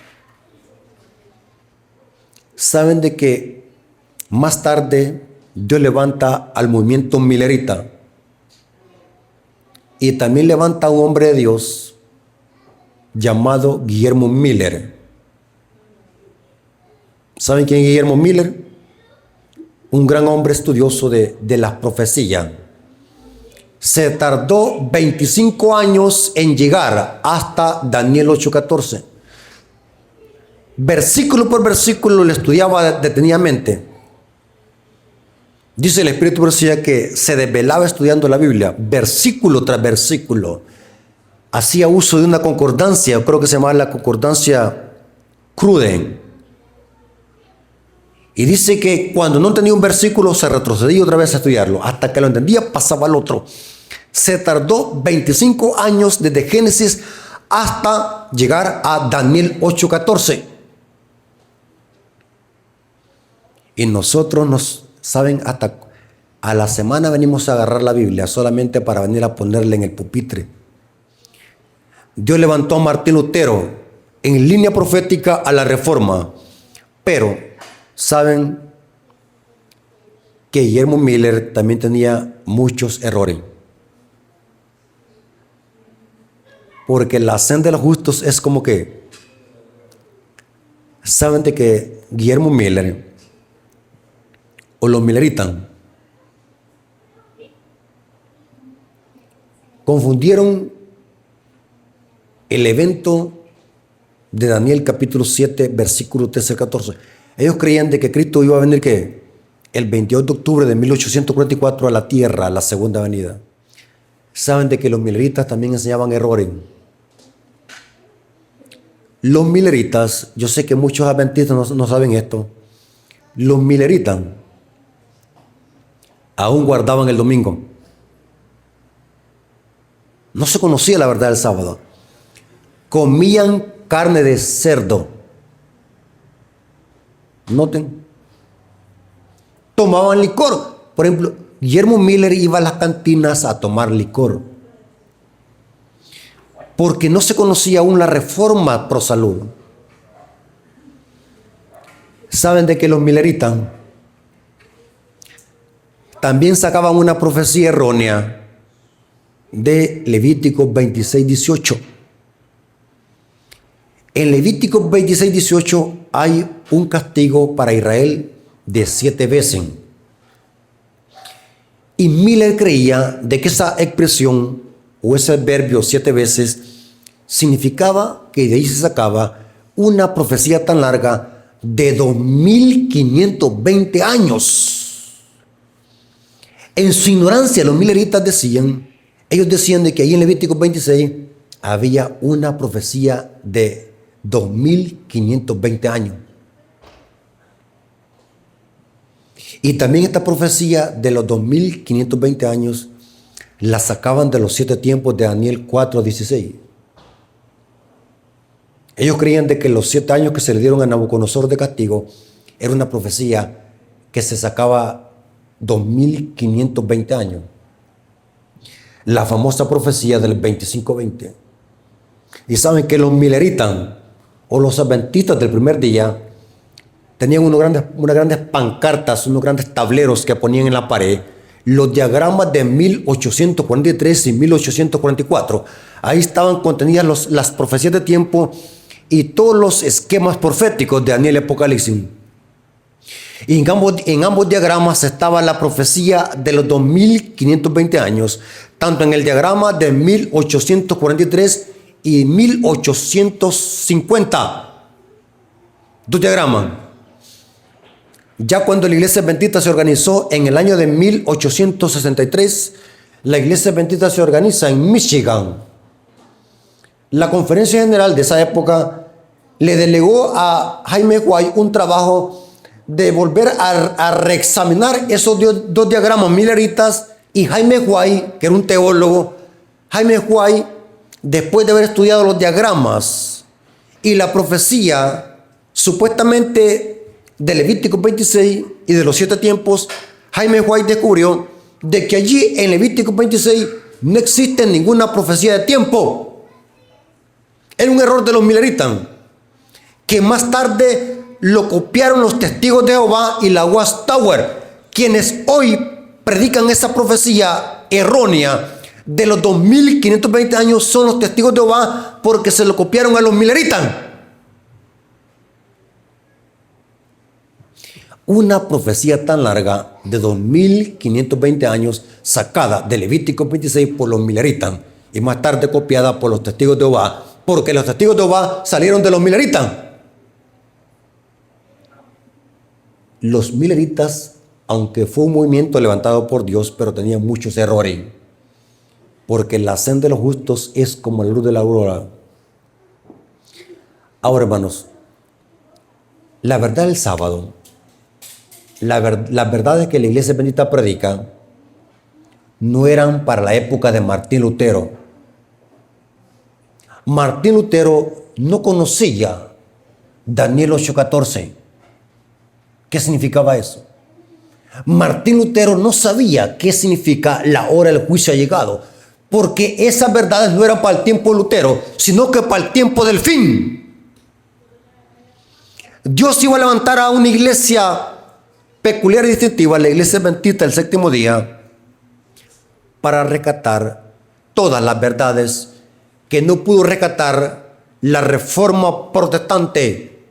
Saben de que más tarde Dios levanta al movimiento millerita y también levanta a un hombre de Dios llamado Guillermo Miller. ¿Saben quién es Guillermo Miller? Un gran hombre estudioso de las profecías. Se tardó 25 años en llegar hasta Daniel 8:14. Versículo por versículo lo estudiaba detenidamente. Dice el Espíritu Profecía que se desvelaba estudiando la Biblia, versículo tras versículo. Hacía uso de una concordancia, creo que se llamaba la concordancia Cruden. Y dice que cuando no entendía un versículo se retrocedía otra vez a estudiarlo. Hasta que lo entendía pasaba al otro. Se tardó 25 años desde Génesis hasta llegar a Daniel 8:14. Y nosotros saben, hasta a la semana venimos a agarrar la Biblia solamente para venir a ponerla en el pupitre. Dios levantó a Martín Lutero en línea profética a la Reforma, pero saben que Guillermo Miller también tenía muchos errores, porque la senda de los justos es como que, saben de que Guillermo Miller o los milleritas confundieron el evento de Daniel capítulo 7 versículo 13 al 14. Ellos creían de que Cristo iba a venir ¿qué? El 28 de octubre de 1844 a la tierra, a la segunda venida. Saben de que los milleritas también enseñaban errores. Los milleritas, yo sé que muchos adventistas no saben esto, los milleritas aún guardaban el domingo. No se conocía la verdad del sábado. Comían carne de cerdo. Noten. Tomaban licor. Por ejemplo, Guillermo Miller iba a las cantinas a tomar licor. Porque no se conocía aún la reforma pro salud. Saben de que los milleritas también sacaban una profecía errónea de Levítico 26:18. En Levítico 26:18 hay un castigo para Israel de 7 veces. Y Miller creía de que esa expresión o ese adverbio 7 veces significaba que de ahí se sacaba una profecía tan larga de 2520 años. En su ignorancia, los milleritas ellos decían de que ahí en Levítico 26 había una profecía de 2520 años. Y también esta profecía de los 2520 años la sacaban de los 7 tiempos de Daniel 4:16. Ellos creían de que los 7 años que se le dieron a Nabucodonosor de castigo era una profecía que se sacaba 2520 años. La famosa profecía del 25:20. Y saben que los milleritas o los adventistas del primer día tenían unas grandes pancartas, unos grandes tableros que ponían en la pared, los diagramas de 1843 y 1844. Ahí estaban contenidas las profecías de tiempo y todos los esquemas proféticos de Daniel y Apocalipsis. Y en ambos diagramas estaba la profecía de los 2520 años, tanto en el diagrama de 1843 y 1850. Dos diagramas. Ya cuando la Iglesia Adventista se organizó en el año de 1863, la Iglesia Adventista se organiza en Michigan. La conferencia general de esa época le delegó a Jaime White un trabajo de volver a reexaminar esos dos diagramas mileritas, y Jaime White, que era un teólogo, Jaime White, después de haber estudiado los diagramas y la profecía supuestamente de Levítico 26 y de los 7 tiempos, Jaime White descubrió de que allí en Levítico 26 no existe ninguna profecía de tiempo. Era un error de los mileritas, que más tarde lo copiaron los testigos de Jehová y la Watchtower, quienes hoy predican esa profecía errónea de los 2520 años. Son los testigos de Jehová porque se lo copiaron a los mileritas. Una profecía tan larga de 2520 años sacada de Levítico 26 por los mileritas y más tarde copiada por los testigos de Jehová, porque los testigos de Jehová salieron de los mileritas. Los mileritas, aunque fue un movimiento levantado por Dios, pero tenía muchos errores, porque la senda de los justos es como la luz de la aurora. Ahora, hermanos, la verdad del sábado, las verdades que la Iglesia Bendita predica, no eran para la época de Martín Lutero. Martín Lutero no conocía Daniel 8:14. ¿Qué significaba eso? Martín Lutero no sabía qué significa la hora del juicio ha llegado, porque esas verdades no eran para el tiempo de Lutero, sino que para el tiempo del fin. Dios iba a levantar a una iglesia peculiar y distintiva, la Iglesia Adventista del Séptimo Día, para rescatar todas las verdades que no pudo rescatar la Reforma Protestante.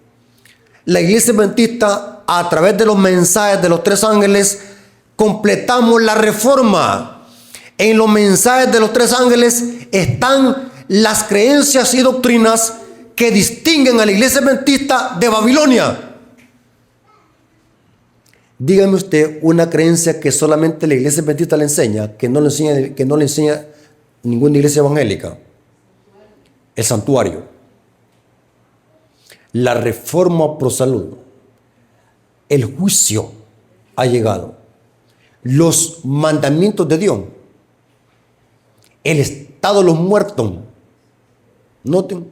La Iglesia Adventista, a través de los mensajes de los 3 ángeles, completamos la Reforma. En los mensajes de los 3 ángeles están las creencias y doctrinas que distinguen a la Iglesia Adventista de Babilonia. Dígame usted una creencia que solamente la Iglesia Adventista le enseña, que no le enseña ninguna iglesia evangélica. El santuario. La reforma pro salud. El juicio ha llegado. Los mandamientos de Dios. El estado de los muertos. Noten.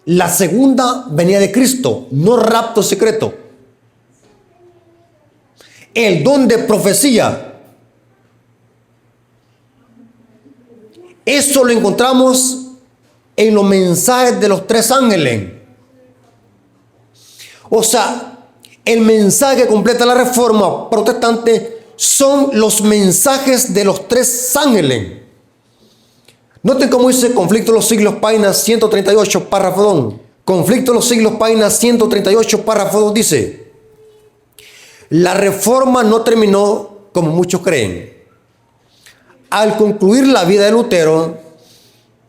La segunda venida de Cristo, no rapto secreto. El don de profecía. Eso lo encontramos en los mensajes de los 3 ángeles. O sea, el mensaje que completa la Reforma Protestante son los mensajes de los 3 ángeles. Noten cómo dice Conflicto de los Siglos, página 138, párrafo 2. Conflicto de los Siglos, página 138, párrafo 2 dice: la Reforma no terminó como muchos creen. Al concluir la vida de Lutero,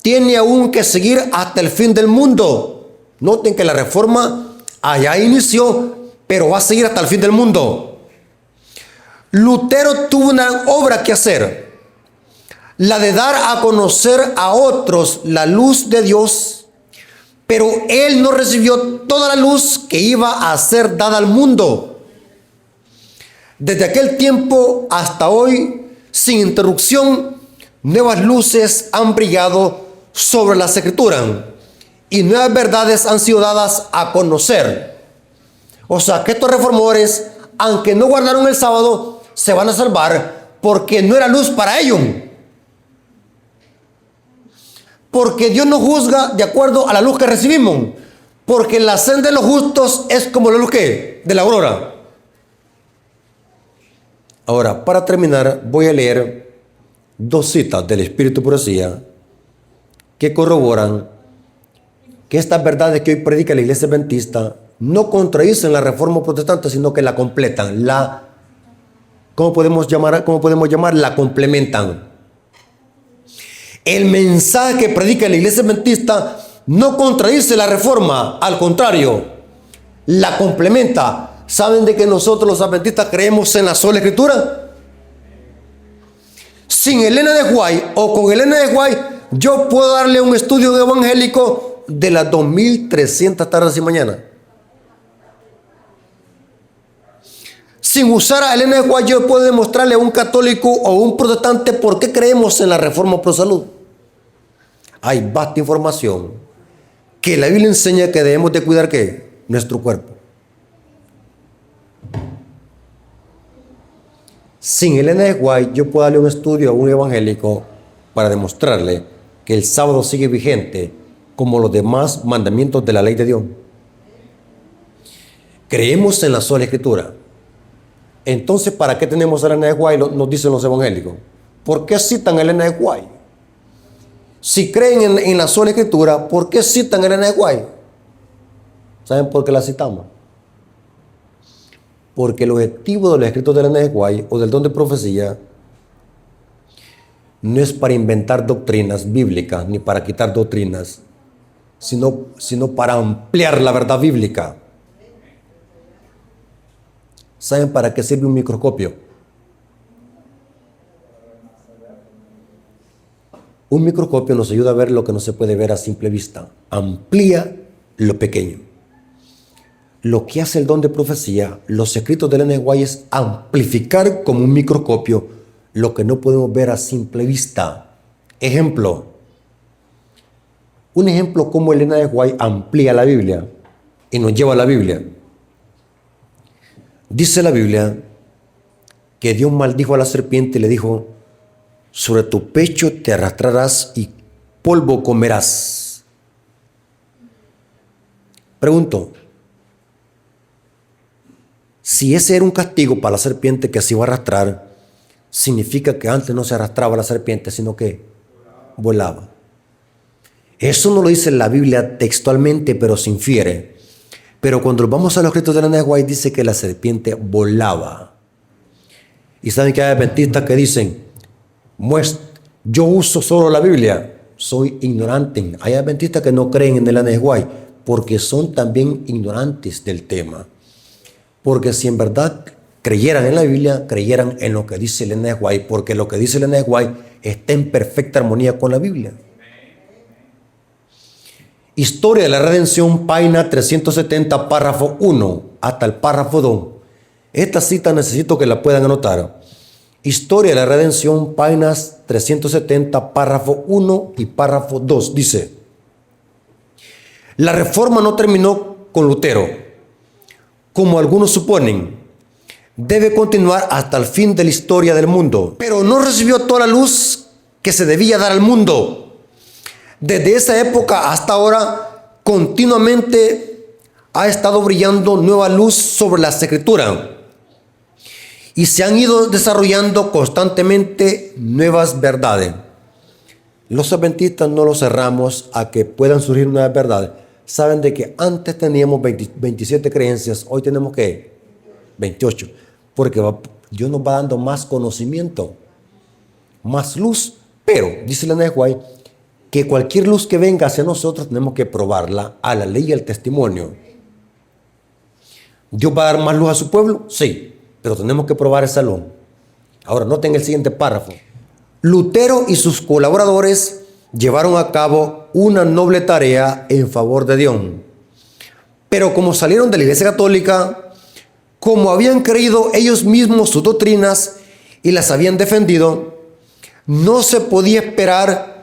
tiene aún que seguir hasta el fin del mundo. Noten que la Reforma allá inició, pero va a seguir hasta el fin del mundo. Lutero tuvo una obra que hacer, la de dar a conocer a otros la luz de Dios, pero él no recibió toda la luz que iba a ser dada al mundo. Desde aquel tiempo hasta hoy, sin interrupción, nuevas luces han brillado sobre las Escrituras y nuevas verdades han sido dadas a conocer. O sea, que estos reformadores, aunque no guardaron el sábado, se van a salvar porque no era luz para ellos. Porque Dios nos juzga de acuerdo a la luz que recibimos. Porque la senda de los justos es como la luz que de la aurora. Ahora, para terminar, voy a leer 2 citas del Espíritu Profecía que corroboran que estas verdades que hoy predica la Iglesia Adventista no contradicen la Reforma Protestante, sino que la completan, ¿cómo podemos llamar? La complementan. El mensaje que predica la Iglesia Adventista no contradice la Reforma, al contrario, la complementa. ¿Saben de que nosotros los adventistas creemos en la sola Escritura? Sin Elena de White o con Elena de White, yo puedo darle un estudio evangélico de las 2300 tardes y mañanas. Sin usar a Elena de White, yo puedo demostrarle a un católico o un protestante por qué creemos en la Reforma Pro Salud. Hay vasta información que la Biblia enseña que debemos de cuidar ¿qué? Nuestro cuerpo. Sin Elena de White, yo puedo darle un estudio a un evangélico para demostrarle que el sábado sigue vigente como los demás mandamientos de la ley de Dios. Creemos en la sola Escritura. Entonces, ¿para qué tenemos a Elena de White? Nos dicen los evangélicos. ¿Por qué citan a Elena de White? Si creen en la sola Escritura, ¿por qué citan a Elena de White? ¿Saben por qué la citamos? Porque el objetivo de los escritos de Elena de White o del don de profecía no es para inventar doctrinas bíblicas ni para quitar doctrinas, sino para ampliar la verdad bíblica. ¿Saben para qué sirve un microscopio? Un microscopio nos ayuda a ver lo que no se puede ver a simple vista. Amplía lo pequeño. Lo que hace el don de profecía, los escritos de Elena de White, es amplificar como un microscopio lo que no podemos ver a simple vista. Ejemplo. Un ejemplo como Elena de White amplía la Biblia y nos lleva a la Biblia. Dice la Biblia que Dios maldijo a la serpiente y le dijo: sobre tu pecho te arrastrarás y polvo comerás. Pregunto, si ese era un castigo para la serpiente que se iba a arrastrar, significa que antes no se arrastraba la serpiente, sino que volaba. Eso no lo dice la Biblia textualmente, pero se infiere. Pero cuando vamos a los escritos de Elena de White, dice que la serpiente volaba. Y saben que hay adventistas que dicen: yo uso solo la Biblia, soy ignorante. Hay adventistas que no creen en Elena de White porque son también ignorantes del tema. Porque si en verdad creyeran en la Biblia, creyeran en lo que dice Elena de White, porque lo que dice Elena de White está en perfecta armonía con la Biblia. Historia de la Redención, página 370, párrafo 1 hasta el párrafo 2. Esta cita necesito que la puedan anotar. Historia de la Redención, páginas 370, párrafo 1 y párrafo 2. Dice: la reforma no terminó con Lutero, como algunos suponen. Debe continuar hasta el fin de la historia del mundo, pero no recibió toda la luz que se debía dar al mundo. Desde esa época hasta ahora, continuamente ha estado brillando nueva luz sobre las Escrituras y se han ido desarrollando constantemente nuevas verdades. Los adventistas no los cerramos a que puedan surgir nuevas verdades. Saben de que antes teníamos 27 creencias, hoy tenemos ¿qué? 28, porque Dios nos va dando más conocimiento, más luz, pero dice Elena de White que cualquier luz que venga hacia nosotros tenemos que probarla a la ley y al testimonio. ¿Dios va a dar más luz a su pueblo? Sí, pero tenemos que probar esa luz. Ahora, noten el siguiente párrafo. Lutero y sus colaboradores llevaron a cabo una noble tarea en favor de Dios. Pero como salieron de la Iglesia Católica, como habían creído ellos mismos sus doctrinas y las habían defendido, no se podía esperar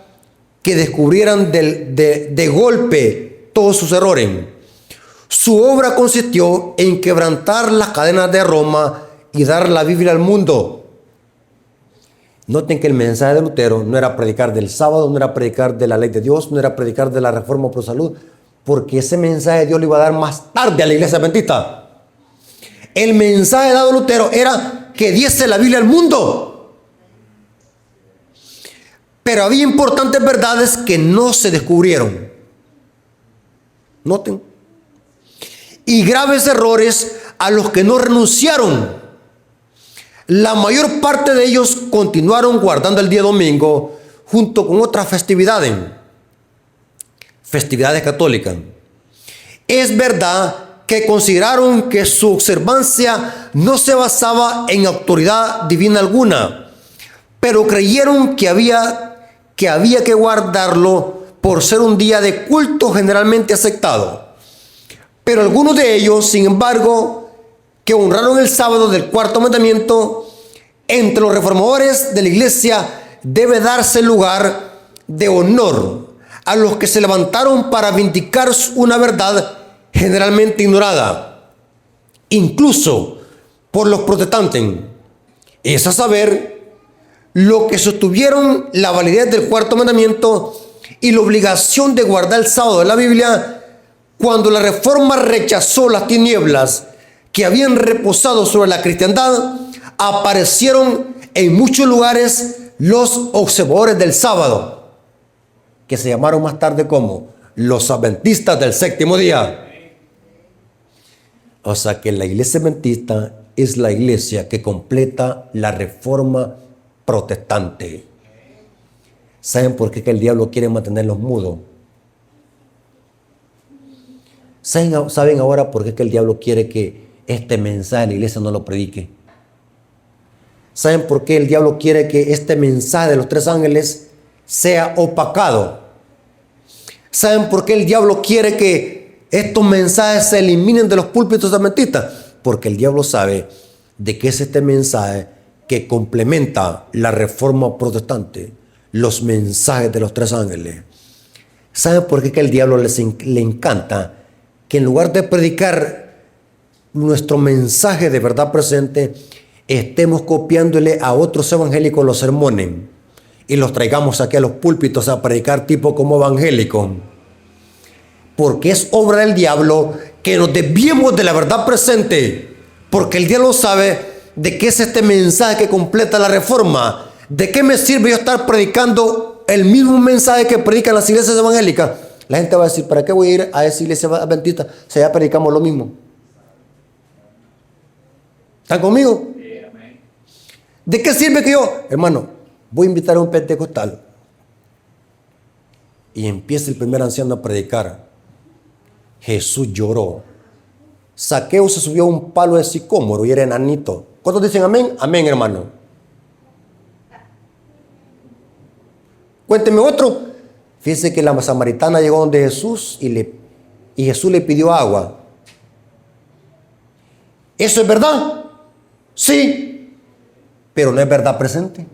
que descubrieran de golpe todos sus errores. Su obra consistió en quebrantar las cadenas de Roma y dar la Biblia al mundo. Noten que el mensaje de Lutero no era predicar del sábado, no era predicar de la ley de Dios, no era predicar de la Reforma Pro Salud, porque ese mensaje de Dios lo iba a dar más tarde a la Iglesia Adventista. El mensaje dado a Lutero era que diese la Biblia al mundo. Pero había importantes verdades que no se descubrieron. Noten. Y graves errores a los que no renunciaron. La mayor parte de ellos continuaron guardando el día domingo junto con otras festividades católicas. Es verdad que consideraron que su observancia no se basaba en autoridad divina alguna, pero creyeron que había que guardarlo por ser un día de culto generalmente aceptado. Pero algunos de ellos, sin embargo, que honraron el sábado del cuarto mandamiento, entre los reformadores de la iglesia debe darse lugar de honor a los que se levantaron para vindicar una verdad generalmente ignorada, incluso por los protestantes. Es a saber, lo que sostuvieron la validez del cuarto mandamiento y la obligación de guardar el sábado de la Biblia, cuando la Reforma rechazó las tinieblas que habían reposado sobre la cristiandad. Aparecieron en muchos lugares los observadores del sábado, que se llamaron más tarde como los adventistas del séptimo día. O sea que la iglesia adventista es la iglesia que completa la Reforma protestante. ¿Saben por qué que el diablo quiere mantenerlos mudos? ¿Saben ahora por qué que el diablo quiere que este mensaje de la iglesia no lo predique? ¿Saben por qué el diablo quiere que este mensaje de los tres ángeles sea opacado? ¿Saben por qué el diablo quiere que estos mensajes se eliminen de los púlpitos adventistas? Porque el diablo sabe de que es este mensaje que complementa la Reforma protestante, los mensajes de los tres ángeles. ¿Saben por qué que el diablo le encanta que en lugar de predicar nuestro mensaje de verdad presente, estemos copiándole a otros evangélicos los sermones y los traigamos aquí a los púlpitos a predicar tipo como evangélicos? Porque es obra del diablo que nos desviemos de la verdad presente, porque el diablo sabe de qué es este mensaje que completa la Reforma. ¿De qué me sirve yo estar predicando el mismo mensaje que predican las iglesias evangélicas? La gente va a decir, ¿para qué voy a ir a esa iglesia adventista si ya predicamos lo mismo? ¿Están conmigo? ¿De qué sirve que yo, hermano, voy a invitar a un pentecostal? Y empieza el primer anciano a predicar. Jesús lloró. Zaqueo se subió a un palo de sicómoro y era enanito. ¿Cuántos dicen amén? Amén, hermano. Cuénteme otro. Fíjense que la samaritana llegó donde Jesús y Jesús le pidió agua. ¿Eso es verdad? Sí, pero no es verdad presente.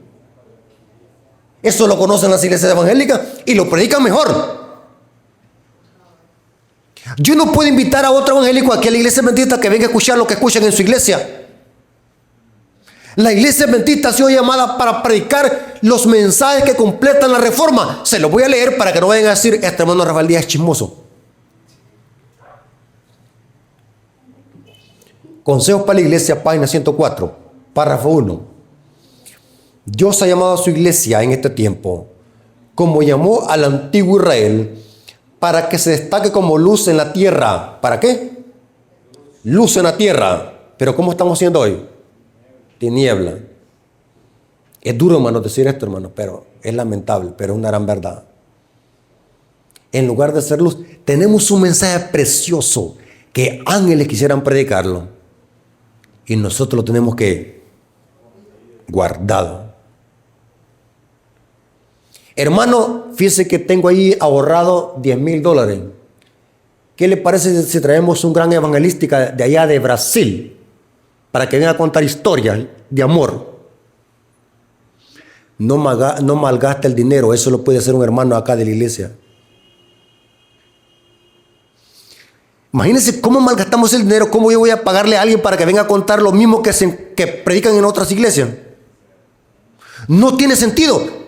Eso lo conocen las iglesias evangélicas y lo predican mejor. Yo no puedo invitar a otro evangélico aquí a la iglesia adventista que venga a escuchar lo que escuchan en su iglesia. La iglesia adventista ha sido llamada para predicar los mensajes que completan la Reforma. Se los voy a leer para que no vayan a decir, este hermano Rafael Díaz es chismoso. Consejos para la iglesia, página 104, párrafo 1. Dios ha llamado a su iglesia en este tiempo, como llamó al antiguo Israel, para que se destaque como luz en la tierra. ¿Para qué? Luz en la tierra. Pero ¿cómo estamos siendo hoy? Tiniebla. Es duro, hermano, decir esto, hermano, pero es lamentable, pero es una gran verdad. En lugar de ser luz, tenemos un mensaje precioso que ángeles quisieran predicarlo y nosotros lo tenemos que guardado. Hermano, fíjese que tengo ahí ahorrado $10,000. ¿Qué le parece si traemos un gran evangelística de allá de Brasil para que venga a contar historias de amor? No malgaste el dinero, eso lo puede hacer un hermano acá de la iglesia. Imagínense cómo malgastamos el dinero, cómo yo voy a pagarle a alguien para que venga a contar lo mismo que predican en otras iglesias. No tiene sentido.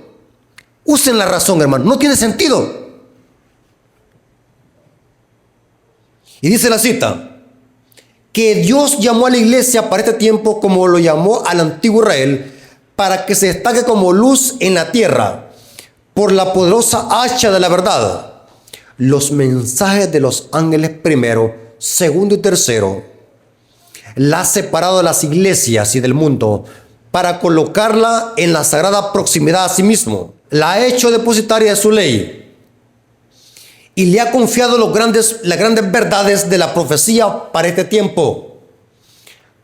Usen la razón, hermano, no tiene sentido. Y dice la cita, que Dios llamó a la iglesia para este tiempo como lo llamó al antiguo Israel, para que se destaque como luz en la tierra, por la poderosa hacha de la verdad. los mensajes de los ángeles primero, segundo y tercero, la ha separado de las iglesias y del mundo para colocarla en la sagrada proximidad a sí mismo. La ha hecho depositaria de su ley y le ha confiado las grandes verdades de la profecía para este tiempo,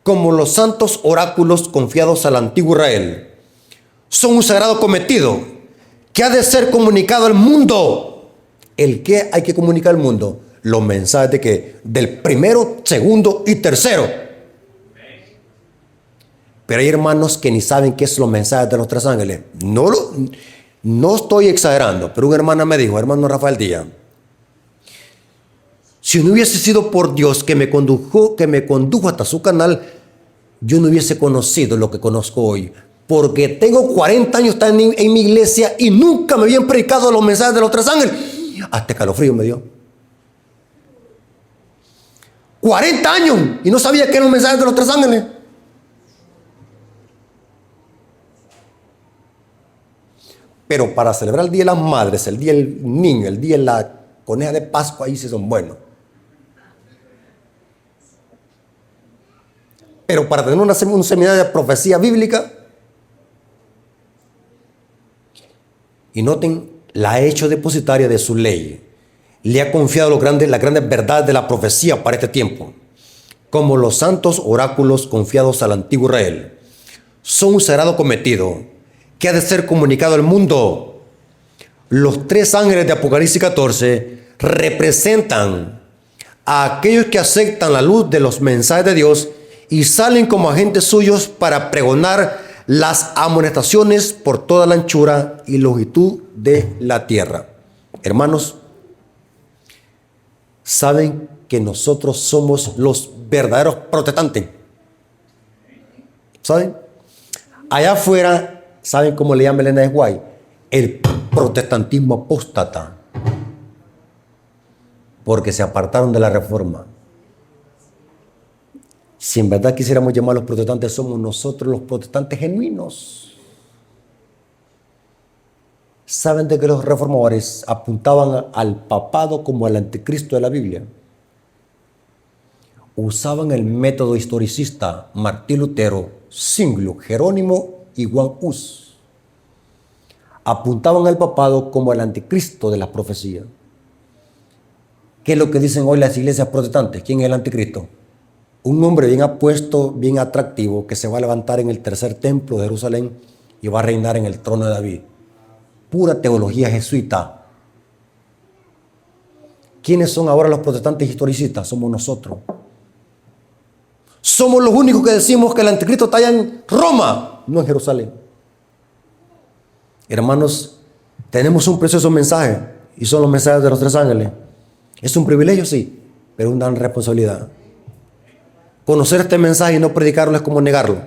como los santos oráculos confiados al antiguo Israel. Son un sagrado cometido que ha de ser comunicado al mundo. ¿El qué hay que comunicar al mundo? Los mensajes de ¿qué? Del primero, segundo y tercero. Pero hay hermanos que ni saben qué es los mensajes de los tres ángeles. No estoy exagerando, pero una hermana me dijo, hermano Rafael Díaz, si no hubiese sido por Dios que me condujo hasta su canal, yo no hubiese conocido lo que conozco hoy. Porque tengo 40 años en mi iglesia y nunca me habían predicado los mensajes de los tres ángeles. Hasta calofrío me dio. 40 años y no sabía qué eran los mensajes de los tres ángeles. Pero para celebrar el Día de las Madres, el Día del Niño, el Día de la Coneja de Pascua, ahí sí son buenos. Pero para tener un seminario de profecía bíblica, y noten, la ha hecho depositaria de su ley. Le ha confiado las grandes verdades de la profecía para este tiempo, como los santos oráculos confiados al antiguo Israel. Son un sagrado cometido que ha de ser comunicado al mundo. Los tres ángeles de Apocalipsis 14 representan a aquellos que aceptan la luz de los mensajes de Dios y salen como agentes suyos para pregonar las amonestaciones por toda la anchura y longitud de la tierra. Hermanos, ¿saben que nosotros somos los verdaderos protestantes? ¿Saben? Allá afuera, ¿saben cómo le llama Elena de White? El protestantismo apóstata. Porque se apartaron de la reforma. Si en verdad quisiéramos llamar a los protestantes, somos nosotros los protestantes genuinos. ¿Saben de que los reformadores apuntaban al papado como al anticristo de la Biblia? Usaban el método historicista Martín Lutero, Zwinglio, Jerónimo y Juan Hus. Apuntaban al papado como al anticristo de las profecías. ¿Qué es lo que dicen hoy las iglesias protestantes? ¿Quién es el anticristo? Un hombre bien apuesto, bien atractivo, que se va a levantar en el tercer templo de Jerusalén y va a reinar en el trono de David. Pura teología jesuita. ¿Quiénes son ahora los protestantes historicistas? Somos nosotros. Somos los únicos que decimos que el anticristo está allá en Roma, no en Jerusalén. Hermanos, tenemos un precioso mensaje y son los mensajes de los tres ángeles. Es un privilegio, sí, pero una gran responsabilidad. Conocer este mensaje y no predicarlo es como negarlo.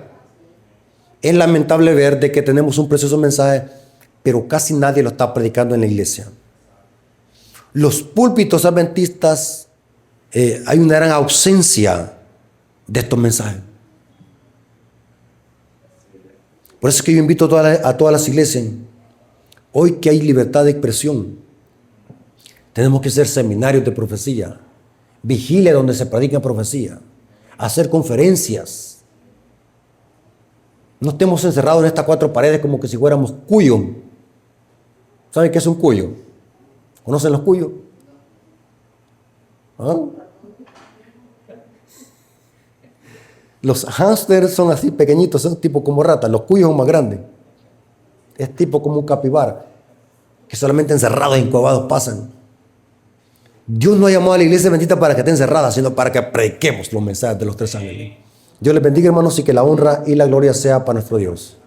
Es lamentable ver de que tenemos un precioso mensaje, pero casi nadie lo está predicando en la iglesia. Los púlpitos adventistas, hay una gran ausencia de estos mensajes. Por eso es que yo invito a todas las iglesias, hoy que hay libertad de expresión, tenemos que hacer seminarios de profecía, vigilia donde se predica profecía, hacer conferencias. No estemos encerrados en estas cuatro paredes como que si fuéramos cuyos. ¿Saben qué es un cuyo? ¿Conocen los cuyos? ¿Ah? Los hámsters son así pequeñitos, son tipo como ratas. Los cuyos son más grandes. Es tipo como un capibara, que solamente encerrados y encuevados pasan. Dios no ha llamado a la iglesia bendita para que esté encerrada, sino para que prediquemos los mensajes de los tres ángeles. Dios les bendiga, hermanos, y que la honra y la gloria sea para nuestro Dios.